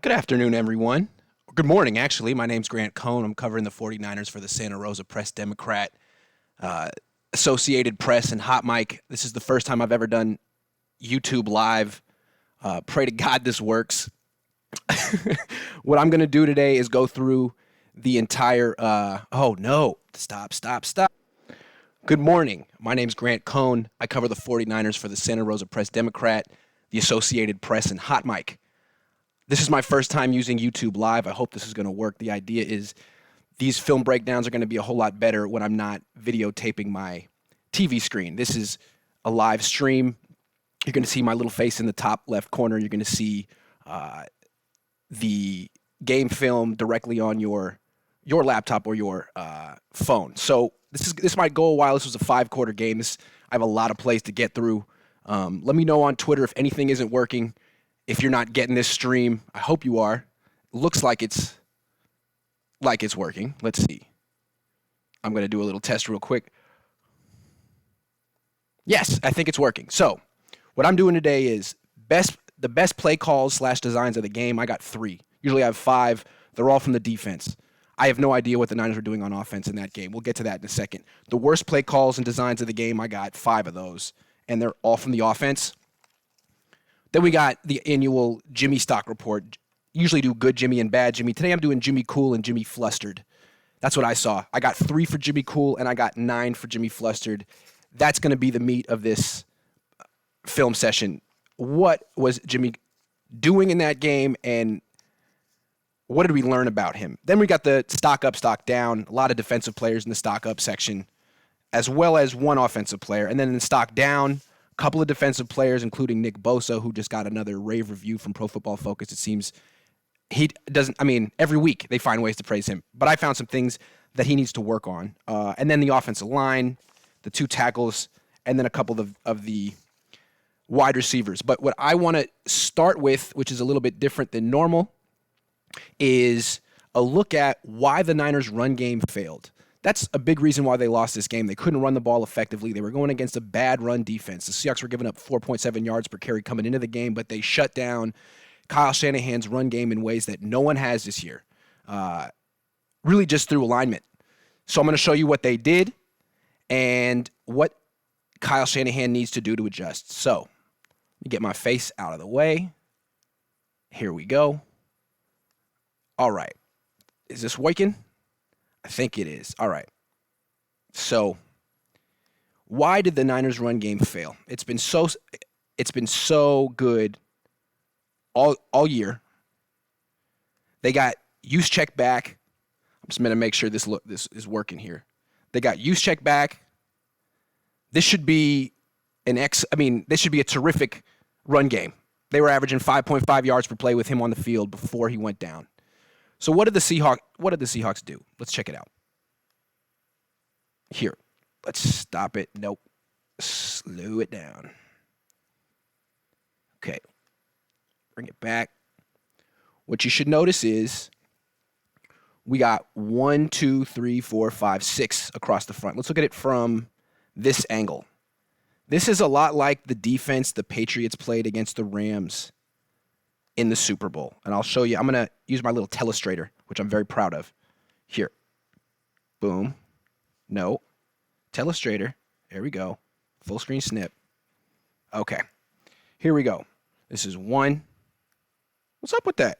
Good afternoon, everyone. Good morning, actually. My name's Grant Cohn. I'm covering the 49ers for the Santa Rosa Press Democrat, uh, Associated Press, and Hot Mic. This is the first time I've ever done YouTube Live. Pray to God this works. What I'm going to do today is go through the entire. Oh, no. Stop. Good morning. My name's Grant Cohn. I cover the 49ers for the Santa Rosa Press Democrat, the Associated Press, and Hot Mic. This is my first time using YouTube Live. I hope this is going to work. The idea is these film breakdowns are going to be a whole lot better when I'm not videotaping my TV screen. This is a live stream. You're going to see my little face in the top left corner. You're going to see the game film directly on your laptop or your phone. So this might go a while. This was a 5-quarter game. I have a lot of plays to get through. Let me know on Twitter if anything isn't working. If you're not getting this stream, I hope you are. Looks like it's working. Let's see. I'm going to do a little test real quick. Yes, I think it's working. So what I'm doing today is the best play calls / designs of the game. I got 3. Usually I have 5. They're all from the defense. I have no idea what the Niners were doing on offense in that game. We'll get to that in a second. The worst play calls and designs of the game, I got 5 of those, and they're all from the offense. Then we got the annual Jimmy stock report. Usually do good Jimmy and bad Jimmy. Today I'm doing Jimmy Cool and Jimmy Flustered. That's what I saw. I got 3 for Jimmy Cool and I got 9 for Jimmy Flustered. That's going to be the meat of this film session. What was Jimmy doing in that game and what did we learn about him? Then we got the stock up, stock down. A lot of defensive players in the stock up section, as well as one offensive player. And then in the stock down, couple of defensive players, including Nick Bosa, who just got another rave review from Pro Football Focus. It seems he doesn't, every week they find ways to praise him. But I found some things that he needs to work on. And then the offensive line, the 2 tackles, and then a couple of the wide receivers. But what I want to start with, which is a little bit different than normal, is a look at why the Niners' run game failed. That's a big reason why they lost this game. They couldn't run the ball effectively. They were going against a bad run defense. The Seahawks were giving up 4.7 yards per carry coming into the game, but they shut down Kyle Shanahan's run game in ways that no one has this year, really just through alignment. So I'm going to show you what they did and what Kyle Shanahan needs to do to adjust. So let me get my face out of the way. Here we go. All right. Is this working? I think it is. All right. So, why did the Niners' run game fail? It's been so good all year. They got Juszczyk back. I'm just going to make sure this is working here. They got Juszczyk back. This should be this should be a terrific run game. They were averaging 5.5 yards per play with him on the field before he went down. So what did the Seahawks do? Let's check it out. Here. Let's stop it. Nope. Slow it down. Okay. Bring it back. What you should notice is we got 1, 2, 3, 4, 5, 6 across the front. Let's look at it from this angle. This is a lot like the defense the Patriots played against the Rams in the Super Bowl. And I'll show you. I'm going to use my little telestrator, which I'm very proud of. Here. Boom. No. Telestrator. There we go. Full screen snip. Okay. Here we go. This is 1. What's up with that?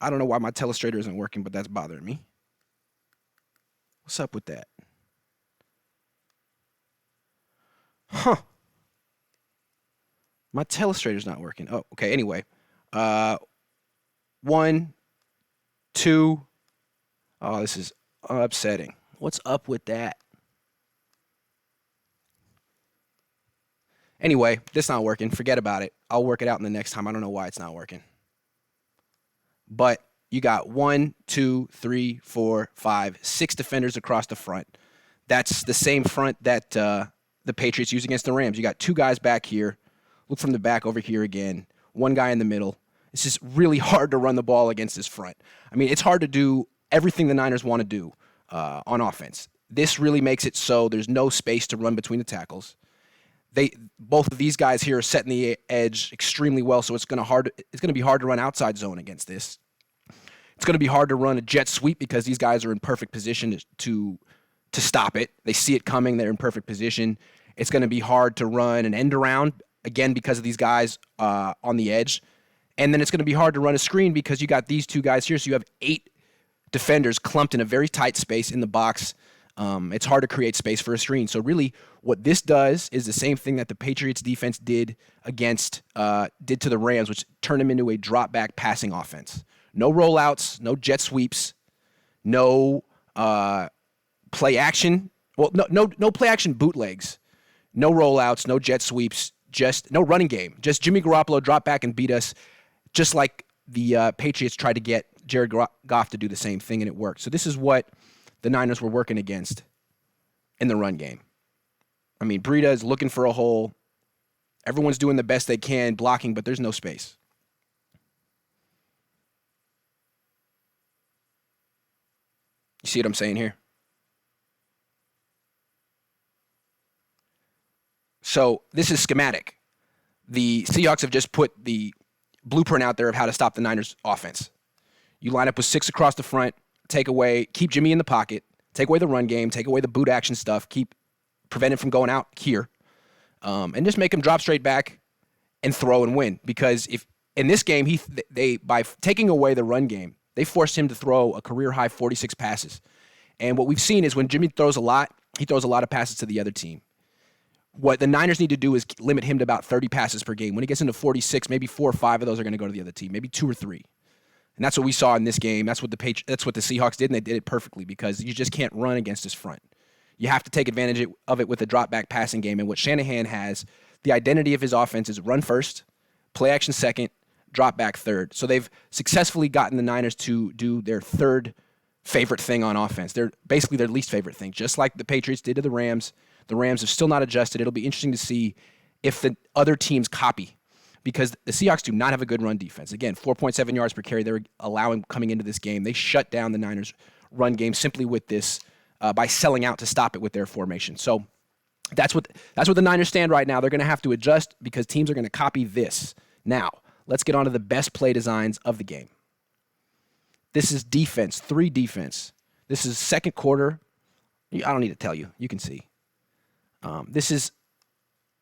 I don't know why my telestrator isn't working, but that's bothering me. What's up with that? Huh. My telestrator's not working. Oh, okay. Anyway, 1, 2. Oh, this is upsetting. What's up with that? Anyway, this not working. Forget about it. I'll work it out in the next time. I don't know why it's not working. But you got 1, 2, 3, 4, 5, 6 defenders across the front. That's the same front that the Patriots used against the Rams. You got 2 guys back here. Look from the back over here again. 1 guy in the middle. It's just really hard to run the ball against this front. It's hard to do everything the Niners want to do on offense. This really makes it so there's no space to run between the tackles. both of these guys here are setting the edge extremely well, so it's going to be hard to run outside zone against this. It's going to be hard to run a jet sweep because these guys are in perfect position to stop it. They see it coming. They're in perfect position. It's going to be hard to run an end around, again, because of these guys on the edge. And then it's going to be hard to run a screen because you got these two guys here. So you have 8 defenders clumped in a very tight space in the box. It's hard to create space for a screen. So really what this does is the same thing that the Patriots defense did to the Rams, which turned them into a drop back passing offense. No rollouts, no jet sweeps, no play action. Well, no play action bootlegs, no rollouts, no jet sweeps, just no running game. Just Jimmy Garoppolo drop back and beat us, just like the Patriots tried to get Jared Goff to do the same thing, and it worked. So this is what the Niners were working against in the run game. I mean, Breida is looking for a hole. Everyone's doing the best they can blocking, but there's no space. You see what I'm saying here? So this is schematic. The Seahawks have just put the blueprint out there of how to stop the Niners offense. You line up with 6 across the front, keep Jimmy in the pocket, take away the run game, take away the boot action stuff, prevent him from going out here, and just make him drop straight back and throw and win. Because if in this game, by taking away the run game, they forced him to throw a career-high 46 passes. And what we've seen is when Jimmy throws a lot, he throws a lot of passes to the other team. What the Niners need to do is limit him to about 30 passes per game. When he gets into 46, maybe 4 or 5 of those are going to go to the other team, maybe 2 or 3. And that's what we saw in this game. That's what the Seahawks did, and they did it perfectly because you just can't run against his front. You have to take advantage of it with a drop-back passing game. And what Shanahan has, the identity of his offense is run first, play action second, drop back third. So they've successfully gotten the Niners to do their third favorite thing on offense. They're basically their least favorite thing, just like the Patriots did to the Rams. The Rams have still not adjusted. It'll be interesting to see if the other teams copy, because the Seahawks do not have a good run defense. Again, 4.7 yards per carry they're allowing coming into this game. They shut down the Niners' run game simply with this by selling out to stop it with their formation. So that's what the Niners stand right now. They're going to have to adjust because teams are going to copy this. Now, let's get on to the best play designs of the game. This is defense, 3 defense. This is second quarter. I don't need to tell you. You can see. This is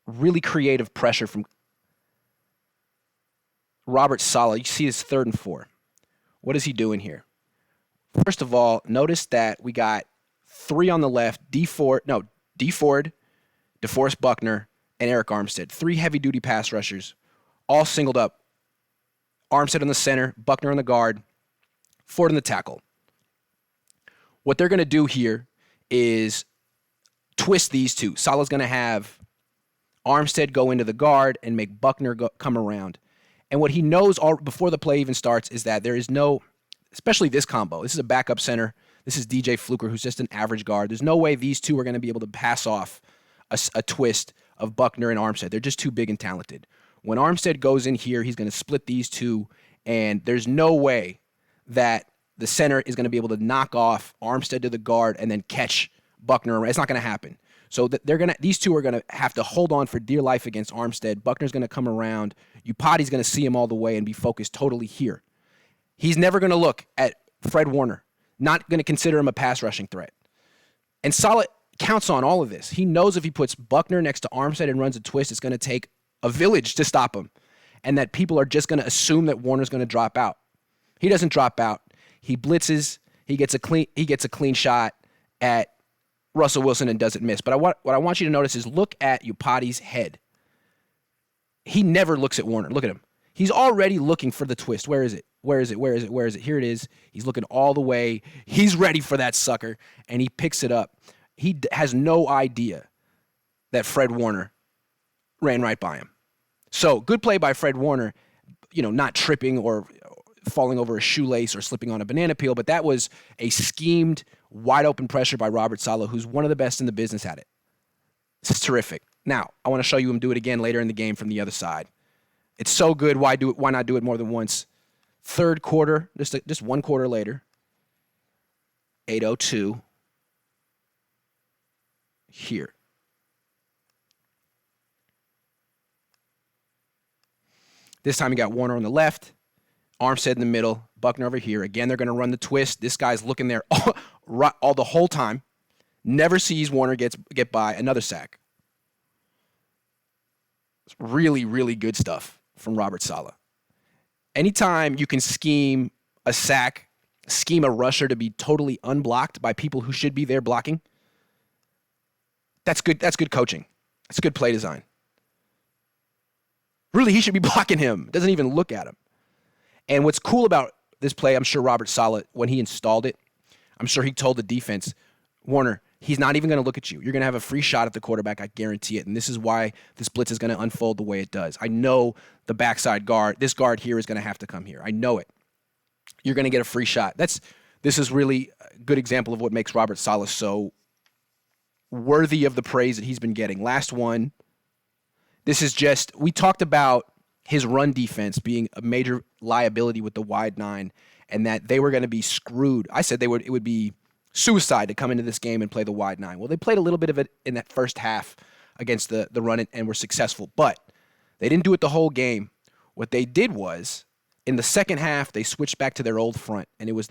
really creative pressure from Robert Saleh. You see this 3rd and 4. What is he doing here? First of all, notice that we got 3 on the left, D Ford, DeForest Buckner, and Eric Armstead. 3 heavy-duty pass rushers, all singled up. Armstead on the center, Buckner on the guard, Ford on the tackle. What they're going to do here is twist these two. Saleh's going to have Armstead go into the guard and make Buckner come around. And what he knows before the play even starts is that there is no, especially this combo, this is a backup center. This is DJ Fluker, who's just an average guard. There's no way these two are going to be able to pass off a twist of Buckner and Armstead. They're just too big and talented. When Armstead goes in here, he's going to split these two, and there's no way that the center is going to be able to knock off Armstead to the guard and then catch Buckner. It's not going to happen. So these two are going to have to hold on for dear life against Armstead. Buckner's going to come around. Upati's going to see him all the way and be focused totally here. He's never going to look at Fred Warner, not going to consider him a pass rushing threat. And Saleh counts on all of this. He knows if he puts Buckner next to Armstead and runs a twist, it's going to take a village to stop him, and that people are just going to assume that Warner's going to drop out. He doesn't drop out. He blitzes. He gets a clean shot at Russell Wilson and doesn't miss. But what I want you to notice is look at Upati's head. He never looks at Warner. Look at him. He's already looking for the twist. Where is it? Where is it? Where is it? Where is it? Here it is. He's looking all the way. He's ready for that sucker, and he picks it up. He has no idea that Fred Warner ran right by him. So good play by Fred Warner, not tripping or falling over a shoelace or slipping on a banana peel, but that was a schemed, wide-open pressure by Robert Saleh, who's one of the best in the business at it. This is terrific. Now, I want to show you him do it again later in the game from the other side. It's so good. Why not do it more than once? Third quarter, just 1 quarter later, 8:02 here. This time you got Warner on the left, Armstead in the middle, Buckner over here. Again, they're going to run the twist. This guy's looking there all the whole time. Never sees Warner get by. Another sack. It's really, really good stuff from Robert Saleh. Anytime you can scheme a sack, scheme a rusher to be totally unblocked by people who should be there blocking, that's good. That's good coaching. That's good play design. Really, he should be blocking him. Doesn't even look at him. And what's cool about this play, I'm sure Robert Saleh, when he installed it, I'm sure he told the defense, Warner, he's not even going to look at you. You're going to have a free shot at the quarterback. I guarantee it. And this is why this blitz is going to unfold the way it does. I know the backside guard, this guard here is going to have to come here. I know it. You're going to get a free shot. This is really a good example of what makes Robert Saleh so worthy of the praise that he's been getting. Last one. This is just, we talked about his run defense being a major liability with the wide nine and that they were going to be screwed. I said it would be suicide to come into this game and play the wide nine. Well, they played a little bit of it in that first half against the run and were successful, but they didn't do it the whole game. What they did was, in the second half, they switched back to their old front, and it was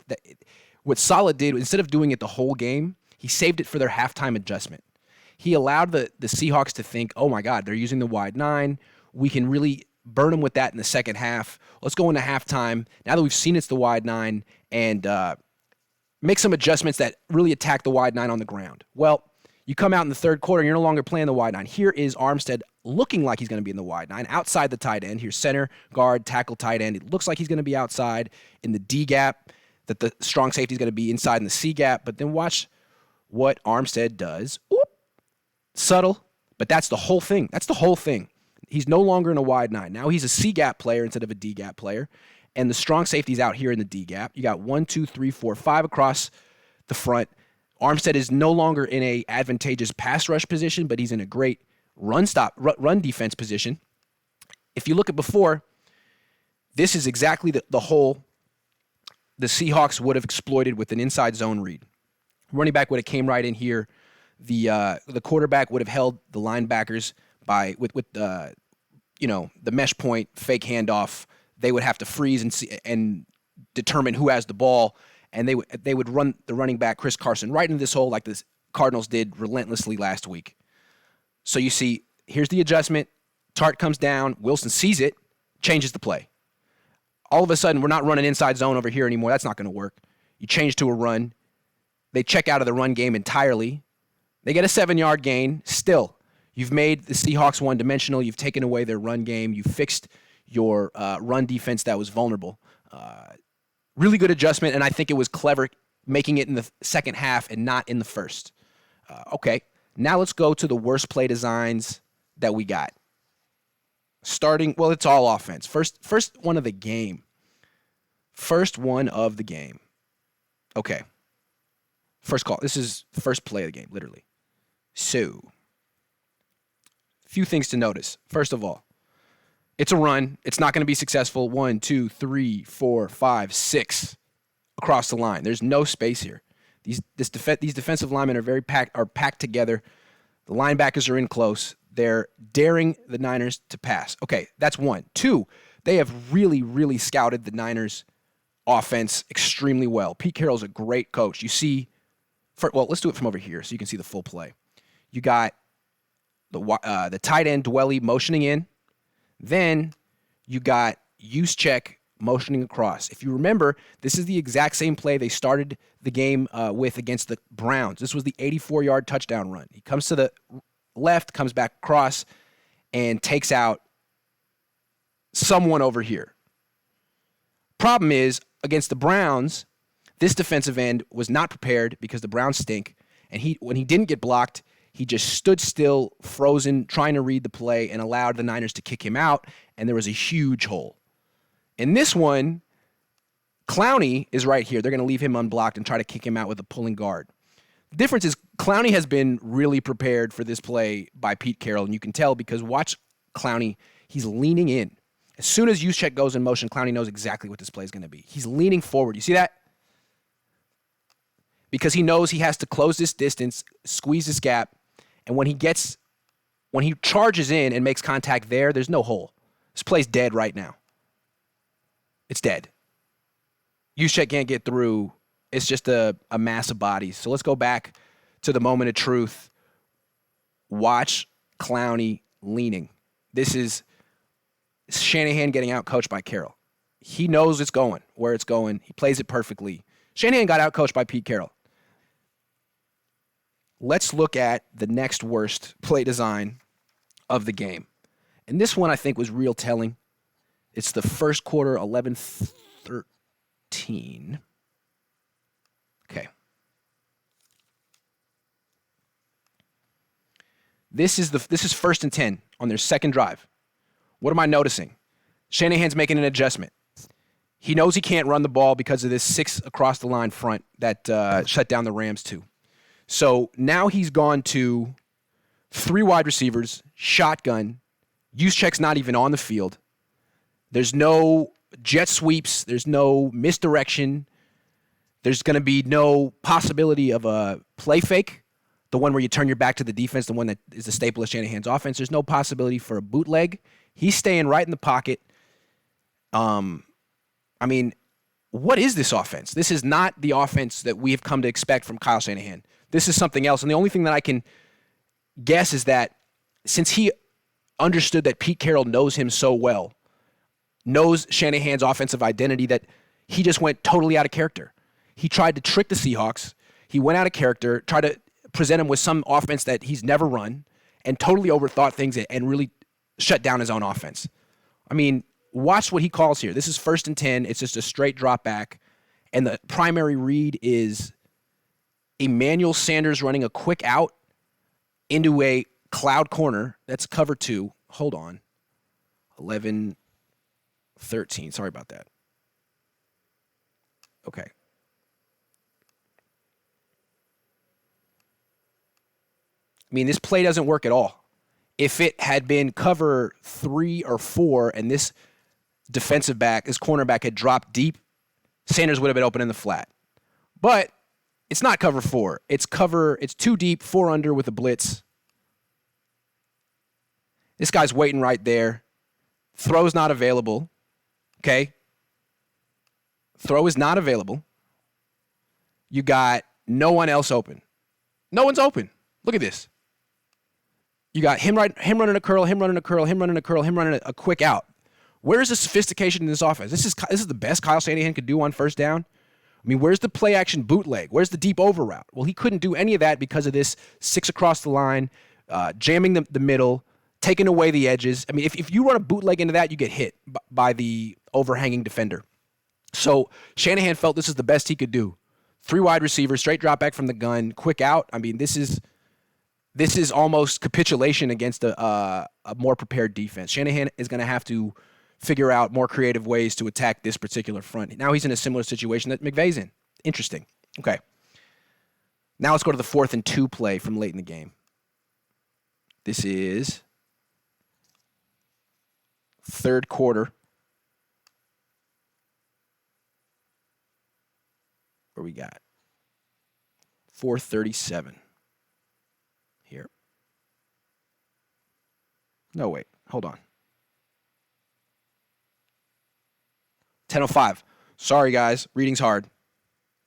what Saleh did, instead of doing it the whole game, he saved it for their halftime adjustment. He allowed the Seahawks to think, oh my God, they're using the wide nine. We can really burn them with that in the second half. Let's go into halftime. Now that we've seen it's the wide nine, and make some adjustments that really attack the wide nine on the ground. Well, you come out in the third quarter and you're no longer playing the wide nine. Here is Armstead looking like he's going to be in the wide nine, outside the tight end. Here's center, guard, tackle, tight end. It looks like he's going to be outside in the D gap, that the strong safety is going to be inside in the C gap. But then watch what Armstead does. Oop. Subtle, but that's the whole thing. That's the whole thing. He's no longer in a wide nine. Now he's a C gap player instead of a D gap player. And the strong safety's out here in the D gap. You got 1, 2, 3, 4, 5 across the front. Armstead is no longer in a advantageous pass rush position, but he's in a great run defense position. If you look at before, this is exactly the hole the Seahawks would have exploited with an inside zone read. Running back would have came right in here. The quarterback would have held the linebackers with the mesh point, fake handoff. They would have to freeze and determine who has the ball, and they would run the running back Chris Carson right into this hole like the Cardinals did relentlessly last week. So you see, here's the adjustment. Tart comes down. Wilson sees it, changes the play. All of a sudden, we're not running inside zone over here anymore. That's not going to work. You change to a run. They check out of the run game entirely. They get a 7-yard gain. Still, you've made the Seahawks one-dimensional. You've taken away their run game. You fixed your run defense that was vulnerable. Really good adjustment, and I think it was clever making it in the second half and not in the first. Okay, now let's go to the worst play designs that we got. Starting, well, it's all offense. First one of the game. First one of the game. Okay. First call. This is the first play of the game, literally. So, few things to notice. First of all, it's a run. It's not going to be successful. 1, 2, 3, 4, 5, 6 across the line. There's no space here. These defensive linemen are packed together. The linebackers are in close. They're daring the Niners to pass. Okay, that's one. 2, they have really, really scouted the Niners offense extremely well. Pete Carroll's a great coach. You see, let's do it from over here so you can see the full play. You got the tight end Dwelly motioning in. Then you got Juszczyk motioning across. If you remember, this is the exact same play they started the game with against the Browns. This was the 84-yard touchdown run. He comes to the left, comes back across, and takes out someone over here. Problem is, against the Browns, this defensive end was not prepared because the Browns stink, and when he didn't get blocked, he just stood still, frozen, trying to read the play, and allowed the Niners to kick him out, and there was a huge hole. In this one, Clowney is right here. They're going to leave him unblocked and try to kick him out with a pulling guard. The difference is Clowney has been really prepared for this play by Pete Carroll, and you can tell because watch Clowney. He's leaning in. As soon as Juszczyk goes in motion, Clowney knows exactly what this play is going to be. He's leaning forward. You see that? Because he knows he has to close this distance, squeeze this gap, and when he charges in and makes contact there's no hole. This play's dead right now. It's dead. Juszczyk can't get through. It's just a mass of bodies. So let's go back to the moment of truth. Watch Clowney leaning. This is Shanahan getting out coached by Carroll. He knows it's going, where it's going. He plays it perfectly. Shanahan got out coached by Pete Carroll. Let's look at the next worst play design of the game. And this one I think was real telling. It's the first quarter, 11-13. Okay. This is 1st and 10 on their second drive. What am I noticing? Shanahan's making an adjustment. He knows he can't run the ball because of this 6 across the line front that shut down the Rams too. So now he's gone to 3 wide receivers, shotgun. Juszczyk's not even on the field. There's no jet sweeps. There's no misdirection. There's going to be no possibility of a play fake, the one where you turn your back to the defense, the one that is the staple of Shanahan's offense. There's no possibility for a bootleg. He's staying right in the pocket. I mean, what is this offense? This is not the offense that we have come to expect from Kyle Shanahan. This is something else. And the only thing that I can guess is that since he understood that Pete Carroll knows him so well, knows Shanahan's offensive identity, that he just went totally out of character. He tried to trick the Seahawks. He went out of character, tried to present him with some offense that he's never run, and totally overthought things and really shut down his own offense. I mean, watch what he calls here. This is 1st and 10. It's just a straight drop back. And the primary read is Emmanuel Sanders running a quick out into a cloud corner. That's cover 2. Hold on. 11-13. Sorry about that. Okay. I mean, this play doesn't work at all. If it had been cover 3 or 4 and this defensive back, this cornerback had dropped deep, Sanders would have been open in the flat. But it's not cover 4. It's 2 deep, 4 under with a blitz. This guy's waiting right there. Throw's not available. Okay? Throw is not available. You got no one else open. No one's open. Look at this. You got him running a curl, him running a curl, him running a curl, him running a quick out. Where is the sophistication in this offense? This is the best Kyle Shanahan could do on first down. I mean, where's the play action bootleg? Where's the deep over route? Well, he couldn't do any of that because of this 6 across the line, jamming the middle, taking away the edges. I mean, if you run a bootleg into that, you get hit by the overhanging defender. So Shanahan felt this is the best he could do. 3 wide receivers, straight drop back from the gun, quick out. I mean, this is almost capitulation against a more prepared defense. Shanahan is going to have to figure out more creative ways to attack this particular front. Now he's in a similar situation that McVay's in. Interesting. Okay. Now let's go to the 4th and 2 play from late in the game. This is 3rd quarter. Where we got 4:37 here. No, wait. Hold on. 10:05. Sorry, guys. Reading's hard.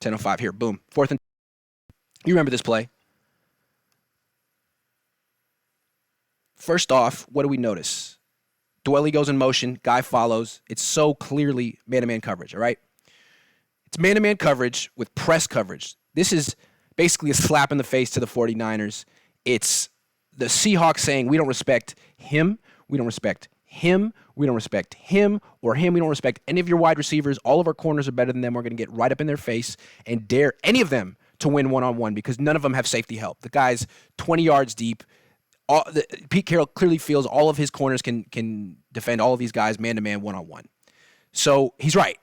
10:05 here. Boom. 4th and... You remember this play. First off, what do we notice? Dwelly goes in motion. Guy follows. It's so clearly man-to-man coverage, all right? It's man-to-man coverage with press coverage. This is basically a slap in the face to the 49ers. It's the Seahawks saying, we don't respect him. We don't respect him. We don't respect him or him. We don't respect any of your wide receivers. All of our corners are better than them. We're going to get right up in their face and dare any of them to win one-on-one because none of them have safety help. The guy's 20 yards deep. Pete Carroll clearly feels all of his corners can defend all of these guys man-to-man, one-on-one. So he's right.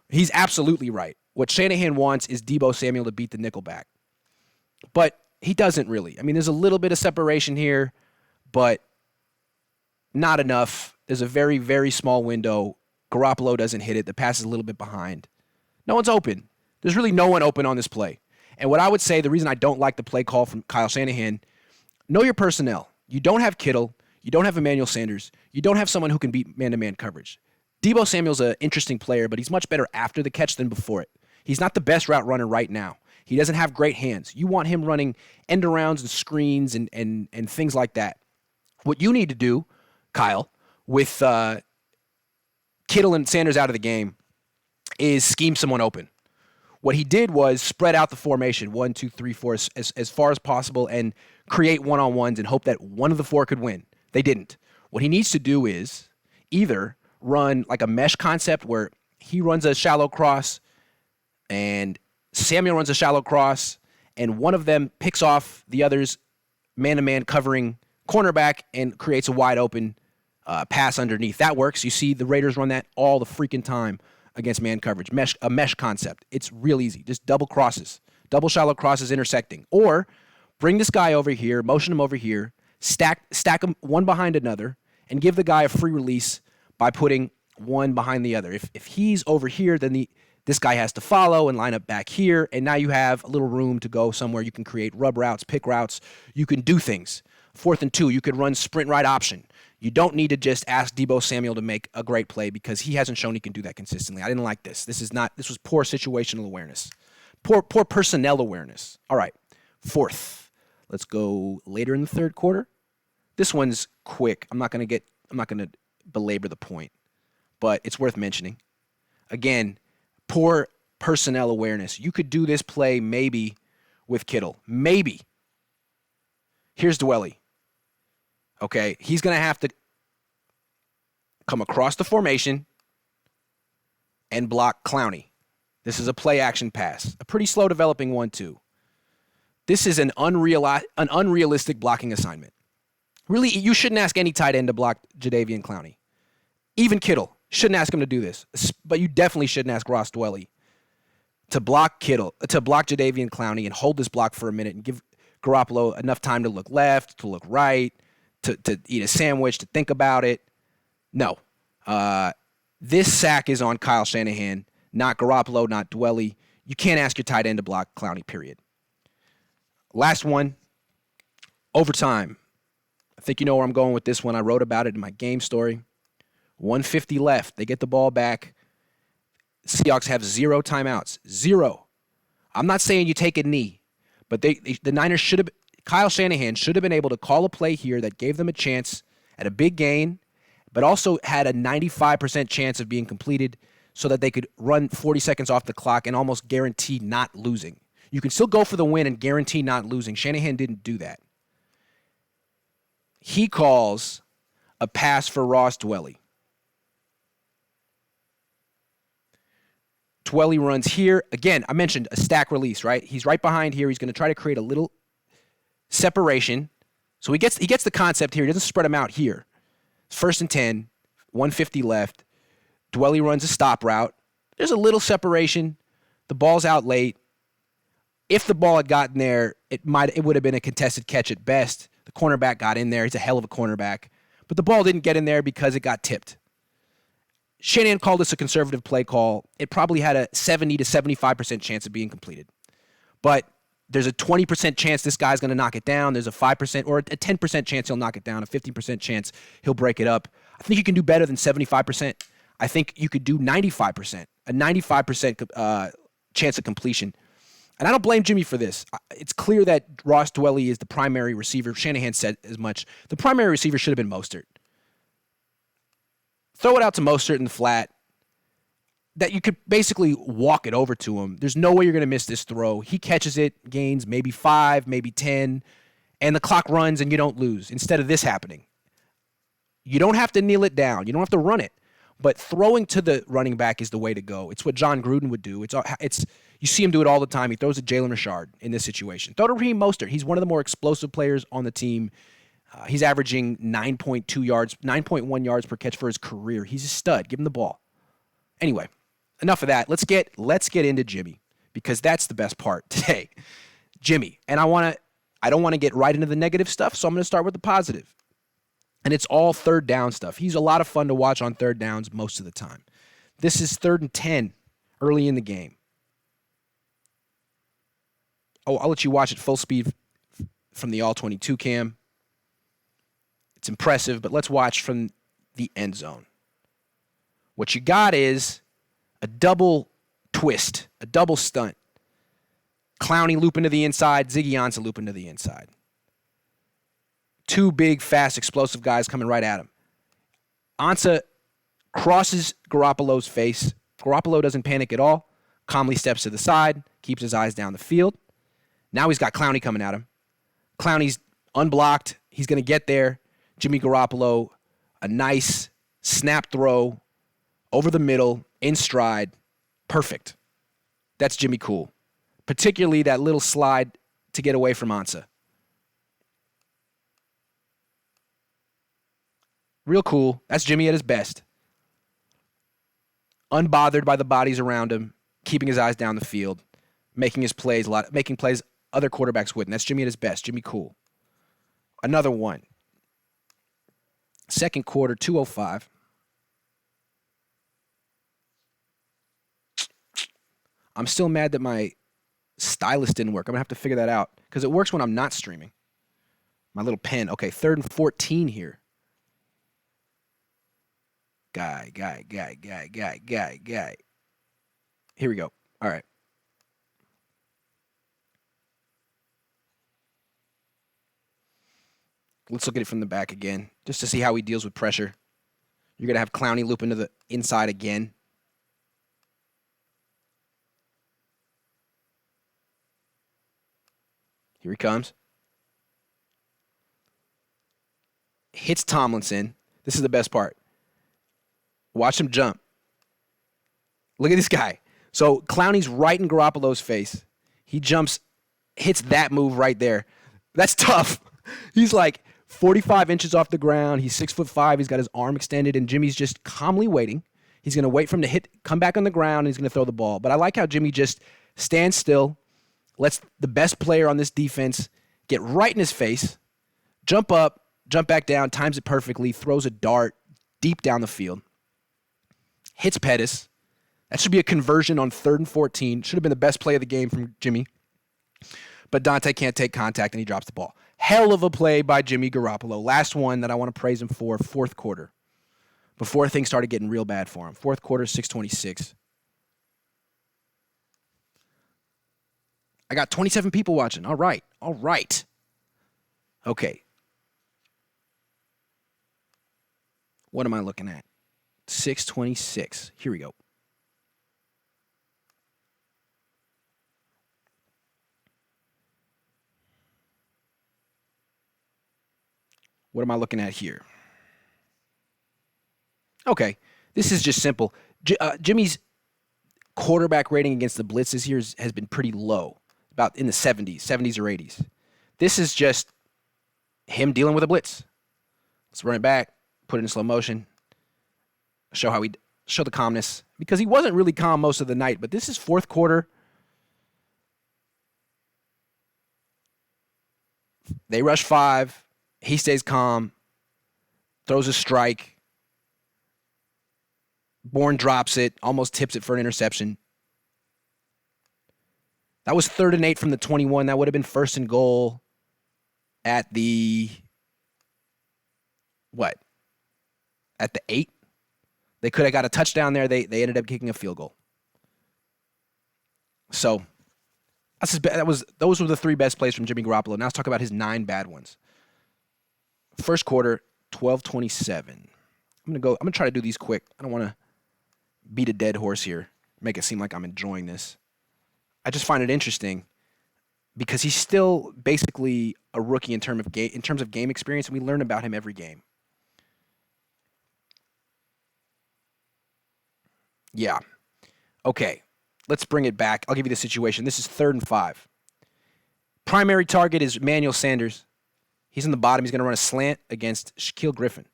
He's absolutely right. What Shanahan wants is Deebo Samuel to beat the nickelback. But he doesn't really. I mean, there's a little bit of separation here, but not enough. There's a very, very small window. Garoppolo doesn't hit it. The pass is a little bit behind. No one's open. There's really no one open on this play. And what I would say, the reason I don't like the play call from Kyle Shanahan, know your personnel. You don't have Kittle. You don't have Emmanuel Sanders. You don't have someone who can beat man-to-man coverage. Deebo Samuel's an interesting player, but he's much better after the catch than before it. He's not the best route runner right now. He doesn't have great hands. You want him running end arounds and screens and things like that. What you need to do, Kyle, with Kittle and Sanders out of the game, is scheme someone open. What he did was spread out the formation, 1, 2, 3, 4, as far as possible, and create one-on-ones and hope that one of the four could win. They didn't. What he needs to do is either run like a mesh concept where he runs a shallow cross and Samuel runs a shallow cross, and one of them picks off the other's man-to-man covering cornerback and creates a wide-open pass underneath. That works. You see the Raiders run that all the freaking time against man coverage. A mesh concept. It's real easy. Just double crosses. Double shallow crosses intersecting. Or bring this guy over here, motion him over here, stack them one behind another, and give the guy a free release by putting one behind the other. If he's over here, then this guy has to follow and line up back here, and now you have a little room to go somewhere. You can create rub routes, pick routes. You can do things. 4th and 2, you could run sprint right option. You don't need to just ask Deebo Samuel to make a great play because he hasn't shown he can do that consistently. I didn't like this. This was poor situational awareness. Poor personnel awareness. All right, 4th. Let's go later in the 3rd quarter. This one's quick. I'm not going to belabor the point, but it's worth mentioning. Again, poor personnel awareness. You could do this play maybe with Kittle. Maybe. Here's Dwelly. Okay, he's going to have to come across the formation and block Clowney. This is a play action pass. A pretty slow developing one, too. This is an unrealistic blocking assignment. Really, you shouldn't ask any tight end to block Jadeveon Clowney. Even Kittle shouldn't ask him to do this. But you definitely shouldn't ask Ross Dwelly to block Jadeveon Clowney and hold this block for a minute and give Garoppolo enough time to look left, to look right, to eat a sandwich, to think about it. No. This sack is on Kyle Shanahan, not Garoppolo, not Dwelly. You can't ask your tight end to block Clowney, period. Last one, overtime. I think you know where I'm going with this one. I wrote about it in my game story. 150 left. They get the ball back. Seahawks have 0 timeouts. 0. I'm not saying you take a knee, but the Niners should have. Kyle Shanahan should have been able to call a play here that gave them a chance at a big gain, but also had a 95% chance of being completed so that they could run 40 seconds off the clock and almost guarantee not losing. You can still go for the win and guarantee not losing. Shanahan didn't do that. He calls a pass for Ross Dwelly. Dwelly runs here. Again, I mentioned a stack release, right? He's right behind here. He's going to try to create a little separation. So he gets the concept here. He doesn't spread them out here. It's 1st and 10, 150 left. Dwelly runs a stop route. There's a little separation. The ball's out late. If the ball had gotten there, it would have been a contested catch at best. The cornerback got in there. He's a hell of a cornerback. But the ball didn't get in there because it got tipped. Shanahan called this a conservative play call. It probably had a 70 to 75% chance of being completed. But there's a 20% chance this guy's going to knock it down. There's a 5% or a 10% chance he'll knock it down, a 50% chance he'll break it up. I think you can do better than 75%. I think you could do 95%, a 95% chance of completion. And I don't blame Jimmy for this. It's clear that Ross Dwelly is the primary receiver. Shanahan said as much. The primary receiver should have been Mostert. Throw it out to Mostert in the flat. That you could basically walk it over to him. There's no way you're going to miss this throw. He catches it, gains maybe 5, maybe 10, and the clock runs and you don't lose instead of this happening. You don't have to kneel it down. You don't have to run it. But throwing to the running back is the way to go. It's what John Gruden would do. It's you see him do it all the time. He throws to Jalen Richard in this situation. Throw to Raheem Mostert. He's one of the more explosive players on the team. He's averaging 9.1 yards per catch for his career. He's a stud. Give him the ball. Anyway, enough of that. Let's get into Jimmy because that's the best part today. Jimmy, and I don't want to get right into the negative stuff, so I'm going to start with the positive. And it's all 3rd down stuff. He's a lot of fun to watch on 3rd downs most of the time. This is 3rd and 10 early in the game. Oh, I'll let you watch it full speed from the All-22 cam. It's impressive, but let's watch from the end zone. What you got is a double twist, a double stunt. Clowney looping to the inside, Ziggy Ansah looping to the inside. Two big, fast, explosive guys coming right at him. Ansah crosses Garoppolo's face. Garoppolo doesn't panic at all. Calmly steps to the side, keeps his eyes down the field. Now he's got Clowney coming at him. Clowney's unblocked. He's going to get there. Jimmy Garoppolo, a nice snap throw over the middle, in stride. Perfect. That's Jimmy cool. Particularly that little slide to get away from Ansah. Real cool. That's Jimmy at his best. Unbothered by the bodies around him, keeping his eyes down the field, making his plays making plays other quarterbacks wouldn't. That's Jimmy at his best. Jimmy cool. Another one. Second quarter, 2:05. I'm still mad that my stylus didn't work. I'm going to have to figure that out because it works when I'm not streaming. My little pen. Okay, 3rd and 14 here. Guy. Here we go. All right. Let's look at it from the back again, just to see how he deals with pressure. You're going to have Clowney loop into the inside again. Here he comes. Hits Tomlinson. This is the best part. Watch him jump. Look at this guy. So Clowney's right in Garoppolo's face. He jumps, hits that move right there. That's tough. He's like 45 inches off the ground. He's 6'5". He's got his arm extended, and Jimmy's just calmly waiting. He's going to wait for him to come back on the ground, and he's going to throw the ball. But I like how Jimmy just stands still, lets the best player on this defense get right in his face, jump up, jump back down, times it perfectly, throws a dart deep down the field, hits Pettis. That should be a conversion on 3rd and 14. Should have been the best play of the game from Jimmy. But Dante can't take contact, and he drops the ball. Hell of a play by Jimmy Garoppolo. Last one that I want to praise him for, 4th quarter, before things started getting real bad for him. 4th quarter, 6:26. I got 27 people watching. All right. Okay. What am I looking at? 6:26. Here we go. What am I looking at here? Okay. This is just simple. Jimmy's quarterback rating against the blitz this year has been pretty low, about in the 70s or 80s. This is just him dealing with a blitz. Let's run it back, put it in slow motion, show the calmness, because he wasn't really calm most of the night, but this is 4th quarter. They rush 5. He stays calm, throws a strike. Bourne drops it, almost tips it for an interception. That was 3rd and 8 from the 21. That would have been 1st and goal at the, at the 8. They could have got a touchdown there. They ended up kicking a field goal. So those were the 3 best plays from Jimmy Garoppolo. Now let's talk about his 9 bad ones. First quarter, 12:27. I'm gonna try to do these quick. I don't want to beat a dead horse here, make it seem like I'm enjoying this. I just find it interesting because he's still basically a rookie in terms of game experience, and we learn about him every game. Yeah. Okay. Let's bring it back. I'll give you the situation. This is 3rd and 5. Primary target is Emmanuel Sanders. He's in the bottom. He's going to run a slant against Shaquille Griffin.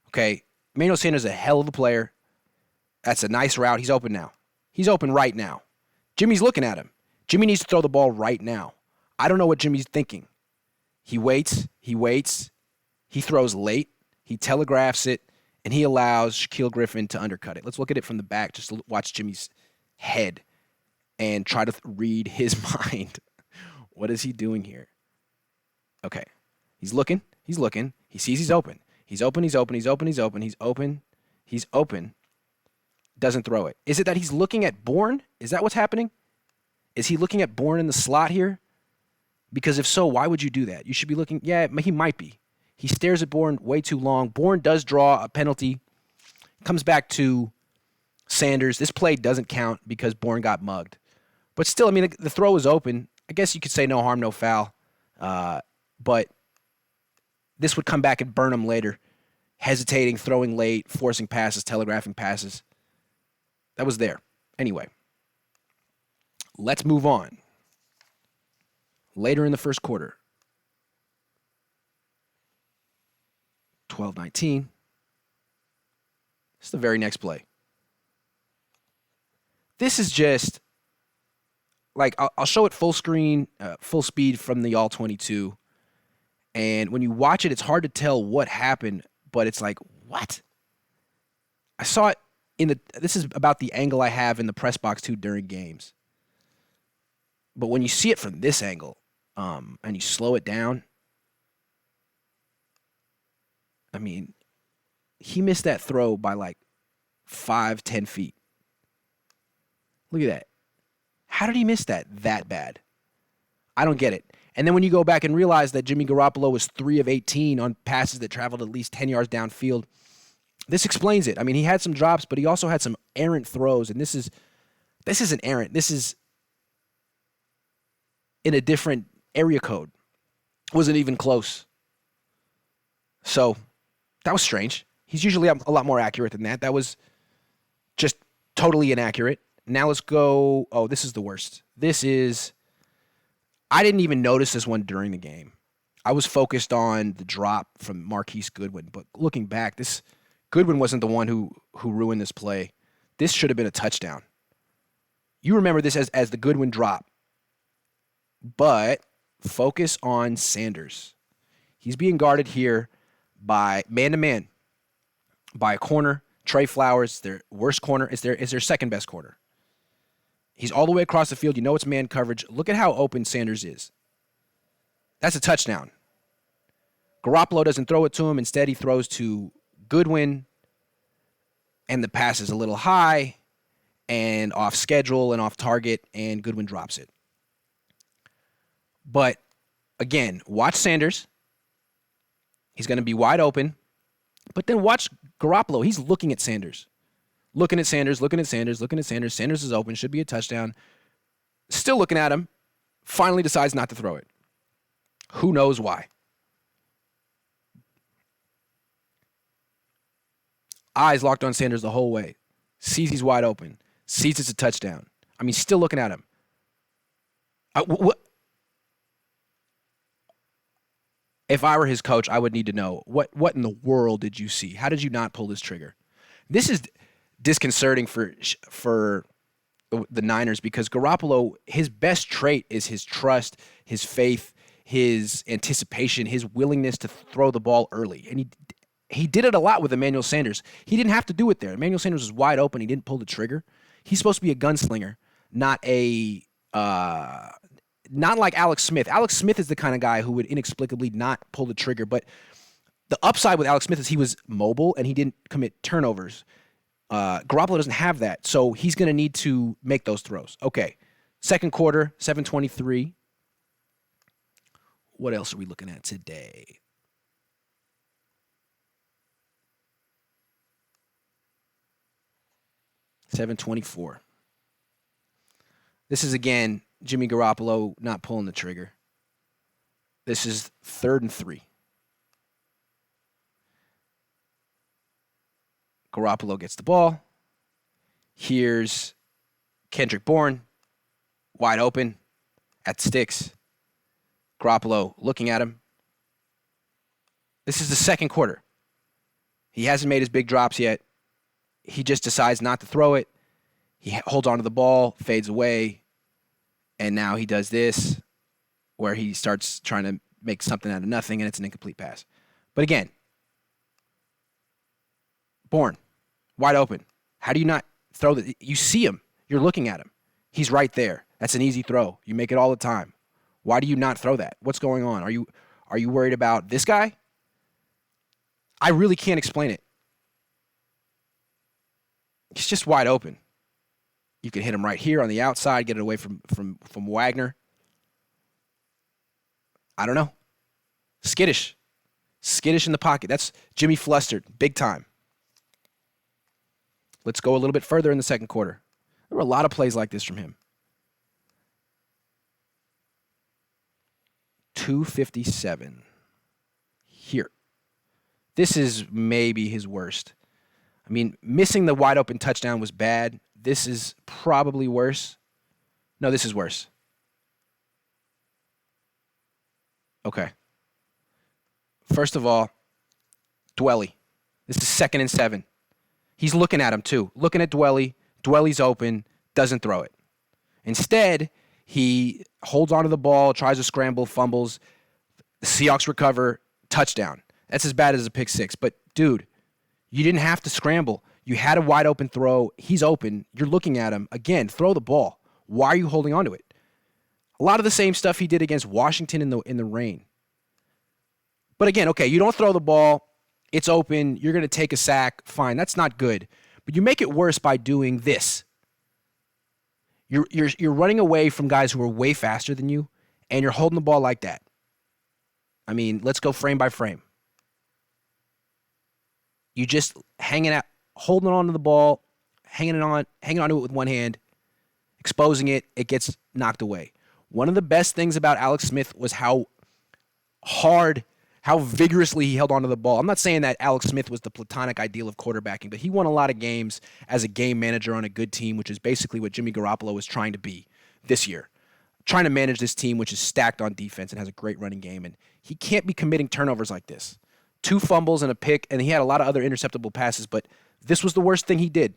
Okay. Emmanuel Sanders is a hell of a player. That's a nice route. He's open now. He's open right now. Jimmy's looking at him. Jimmy needs to throw the ball right now. I don't know what Jimmy's thinking. He waits. He throws late. He telegraphs it, and he allows Shaquille Griffin to undercut it. Let's look at it from the back. Just watch Jimmy's head and try to read his mind. What is he doing here? Okay. He's looking. He sees he's open. He's open. doesn't throw it. Is it that he's looking at Bourne? Is that what's happening? Is he looking at Bourne in the slot here? Because if so, why would you do that? You should be looking, yeah, he might be. He stares at Bourne way too long. Bourne does draw a penalty. Comes back to Sanders. This play doesn't count because Bourne got mugged. But still, I mean, the throw was open. I guess you could say no harm, no foul. But this would come back and burn him later. Hesitating, throwing late, forcing passes, telegraphing passes. That was there. Anyway, let's move on. Later in the first quarter, 12-19. This is the very next play. This is just, like, I'll show it full screen, full speed from the All-22. And when you watch it, it's hard to tell what happened, but it's like, what? I saw it this is about the angle I have in the press box too during games. But when you see it from this angle, and you slow it down, I mean, he missed that throw by like 5-10 feet. Look at that. How did he miss that bad? I don't get it. And then when you go back and realize that Jimmy Garoppolo was 3 of 18 on passes that traveled at least 10 yards downfield, this explains it. I mean, he had some drops, but he also had some errant throws, and this isn't errant. This is in a different area code. Wasn't even close. So that was strange. He's usually a lot more accurate than that. That was just totally inaccurate. Now let's go. Oh, this is the worst. I didn't even notice this one during the game. I was focused on the drop from Marquise Goodwin, but looking back, Goodwin wasn't the one who ruined this play. This should have been a touchdown. You remember this as the Goodwin drop. But focus on Sanders. He's being guarded here by man-to-man by a corner. Trey Flowers, their worst corner, is their second best corner. He's all the way across the field. You know it's man coverage. Look at how open Sanders is. That's a touchdown. Garoppolo doesn't throw it to him. Instead, he throws to Goodwin, and the pass is a little high and off schedule and off target, and Goodwin drops it. But, again, watch Sanders. He's going to be wide open. But then watch Garoppolo. He's looking at Sanders. Looking at Sanders. Sanders is open. Should be a touchdown. Still looking at him. Finally decides not to throw it. Who knows why? Eyes locked on Sanders the whole way. Sees he's wide open. Sees it's a touchdown. I mean, still looking at him. If I were his coach, I would need to know, what in the world did you see? How did you not pull this trigger? This is disconcerting for the Niners because Garoppolo, his best trait is his trust, his faith, his anticipation, his willingness to throw the ball early. And he did it a lot with Emmanuel Sanders. He didn't have to do it there. Emmanuel Sanders was wide open. He didn't pull the trigger. He's supposed to be a gunslinger, not like Alex Smith. Alex Smith is the kind of guy who would inexplicably not pull the trigger. But the upside with Alex Smith is he was mobile and he didn't commit turnovers. Garoppolo doesn't have that, so he's going to need to make those throws. Okay, second quarter, 7:23. What else are we looking at today? $7:24. This is, again, Jimmy Garoppolo not pulling the trigger. This is 3rd and 3. Garoppolo gets the ball. Here's Kendrick Bourne, wide open at sticks. Garoppolo looking at him. This is the second quarter. He hasn't made his big drops yet. He just decides not to throw it. He holds onto the ball, fades away, and now he does this where he starts trying to make something out of nothing, and it's an incomplete pass. But again, Bourne, wide open. How do you not throw the? You see him. You're looking at him. He's right there. That's an easy throw. You make it all the time. Why do you not throw that? What's going on? Are you worried about this guy? I really can't explain it. He's just wide open. You can hit him right here on the outside, get it away from Wagner. I don't know. Skittish. Skittish in the pocket. That's Jimmy flustered. Big time. Let's go a little bit further in the second quarter. There were a lot of plays like this from him. 257. Here. This is maybe his worst. I mean, missing the wide open touchdown was bad. This is probably worse. No, this is worse. Okay. First of all, Dwelly. This is 2nd and 7. He's looking at him too. Looking at Dwelly. Dwelly's open. Doesn't throw it. Instead, he holds onto the ball, tries to scramble, fumbles. The Seahawks recover. Touchdown. That's as bad as a pick six. But, dude, you didn't have to scramble. You had a wide open throw. He's open. You're looking at him. Again, throw the ball. Why are you holding on to it? A lot of the same stuff he did against Washington in the rain. But again, okay, you don't throw the ball. It's open. You're going to take a sack. Fine, that's not good. But you make it worse by doing this. You're running away from guys who are way faster than you, and you're holding the ball like that. I mean, let's go frame by frame. You just hanging out, holding on to the ball, hanging on to it with one hand, exposing it, it gets knocked away. One of the best things about Alex Smith was how vigorously he held onto the ball. I'm not saying that Alex Smith was the platonic ideal of quarterbacking, but he won a lot of games as a game manager on a good team, which is basically what Jimmy Garoppolo was trying to be this year. Trying to manage this team, which is stacked on defense and has a great running game, and he can't be committing turnovers like this. 2 fumbles and a pick, and he had a lot of other interceptable passes, but this was the worst thing he did.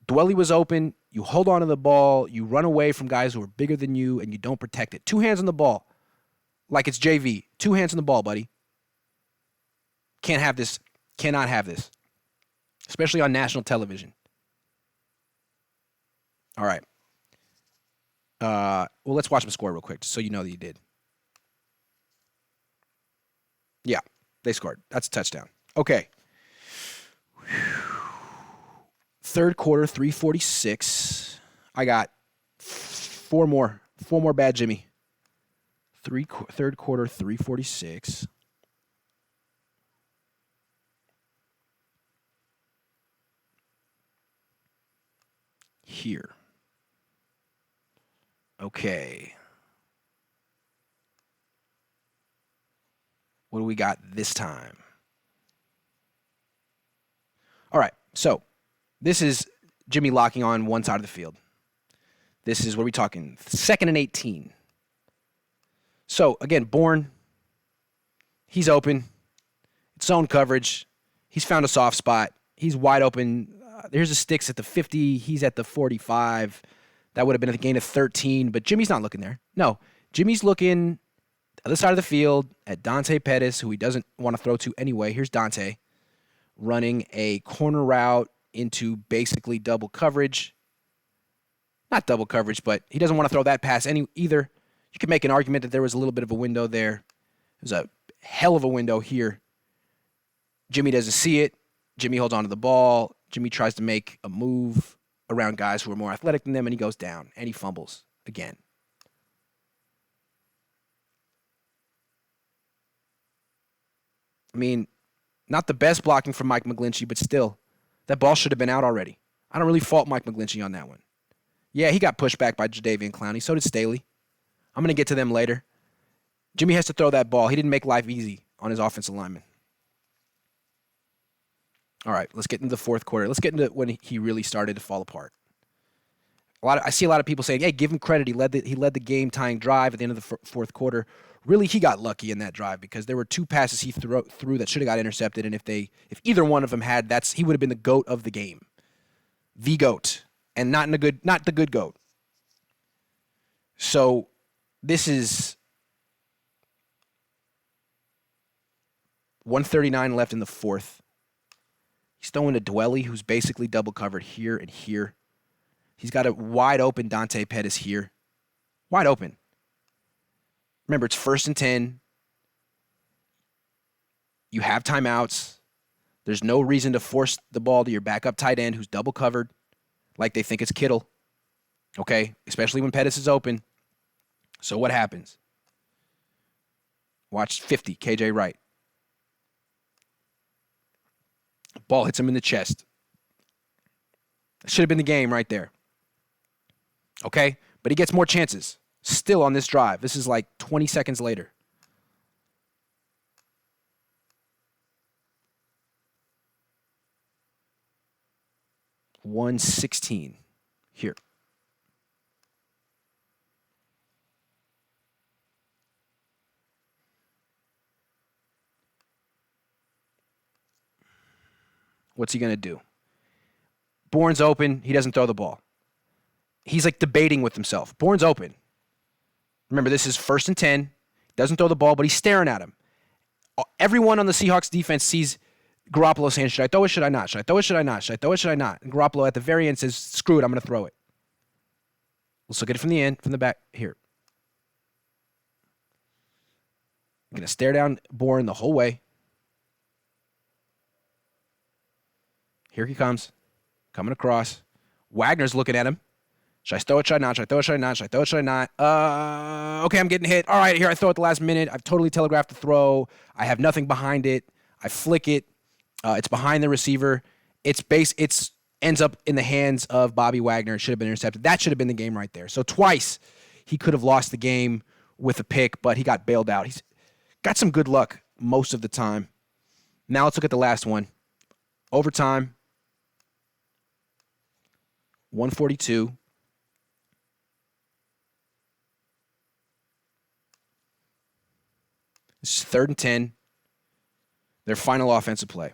Dwelly was open, you hold on to the ball, you run away from guys who are bigger than you, and you don't protect it. 2 hands on the ball, like it's JV. 2 hands on the ball, buddy. Can't have this. Cannot have this. Especially on national television. All right. Well, let's watch them score real quick, just so you know that you did. Yeah, they scored. That's a touchdown. Okay. Third quarter, 3:46. I got 4 more. 4 more bad Jimmy. Third quarter, 3:46. Here. Okay. What do we got this time? All right, so this is Jimmy locking on one side of the field. This is, what are we talking? 2nd and 18. So, again, Bourne, he's open. It's zone coverage. He's found a soft spot. He's wide open. There's the sticks at the 50. He's at the 45. That would have been a gain of 13, but Jimmy's not looking there. No, Jimmy's looking the other side of the field at Dante Pettis, who he doesn't want to throw to anyway. Here's Dante running a corner route into basically double coverage. Not double coverage, but he doesn't want to throw that pass either. You could make an argument that there was a little bit of a window there. There's a hell of a window here. Jimmy doesn't see it. Jimmy holds onto the ball. Jimmy tries to make a move around guys who are more athletic than them, and he goes down, and he fumbles again. I mean, not the best blocking from Mike McGlinchey, but still, that ball should have been out already. I don't really fault Mike McGlinchey on that one. Yeah, he got pushed back by Jadeveon Clowney. So did Staley. I'm going to get to them later. Jimmy has to throw that ball. He didn't make life easy on his offensive lineman. All right, let's get into the fourth quarter. Let's get into when he really started to fall apart. I see a lot of people saying, hey, give him credit. He led the game-tying drive at the end of the fourth quarter. Really, he got lucky in that drive because there were 2 passes he threw that should have got intercepted, and if either one of them had, he would have been the GOAT of the game. The GOAT. And not the good GOAT. So this is 1:39 left in the fourth. He's throwing to Dwelly, who's basically double covered here and here. He's got a wide open Dante Pettis here. Wide open. Remember, it's 1st and 10. You have timeouts. There's no reason to force the ball to your backup tight end who's double covered like they think it's Kittle, okay? Especially when Pettis is open. So what happens? Watch 50, KJ Wright. Ball hits him in the chest. Should have been the game right there. Okay? But he gets more chances still on this drive. This is like 20 seconds later. $116 here. What's he going to do? Bourne's open. He doesn't throw the ball. He's like debating with himself. Bourne's open. Remember, this is 1st and 10. Doesn't throw the ball, but he's staring at him. Everyone on the Seahawks defense sees Garoppolo saying, should I throw it, should I not? Should I throw it, should I not? Should I throw it, should I not? And Garoppolo at the very end says, screw it, I'm going to throw it. Let's look at it from the end, from the back. Here. I'm going to stare down Bourne the whole way. Here he comes. Coming across. Wagner's looking at him. Should I throw it, should I not? Should I throw it, should I not? Should I throw it, should I not? Okay, I'm getting hit. All right, here I throw it at the last minute. I've totally telegraphed the throw. I have nothing behind it. I flick it. It's behind the receiver. It's ends up in the hands of Bobby Wagner. It should have been intercepted. That should have been the game right there. So twice he could have lost the game with a pick, but he got bailed out. He's got some good luck most of the time. Now let's look at the last one. Overtime. 142. This is 3rd and 10. Their final offensive play.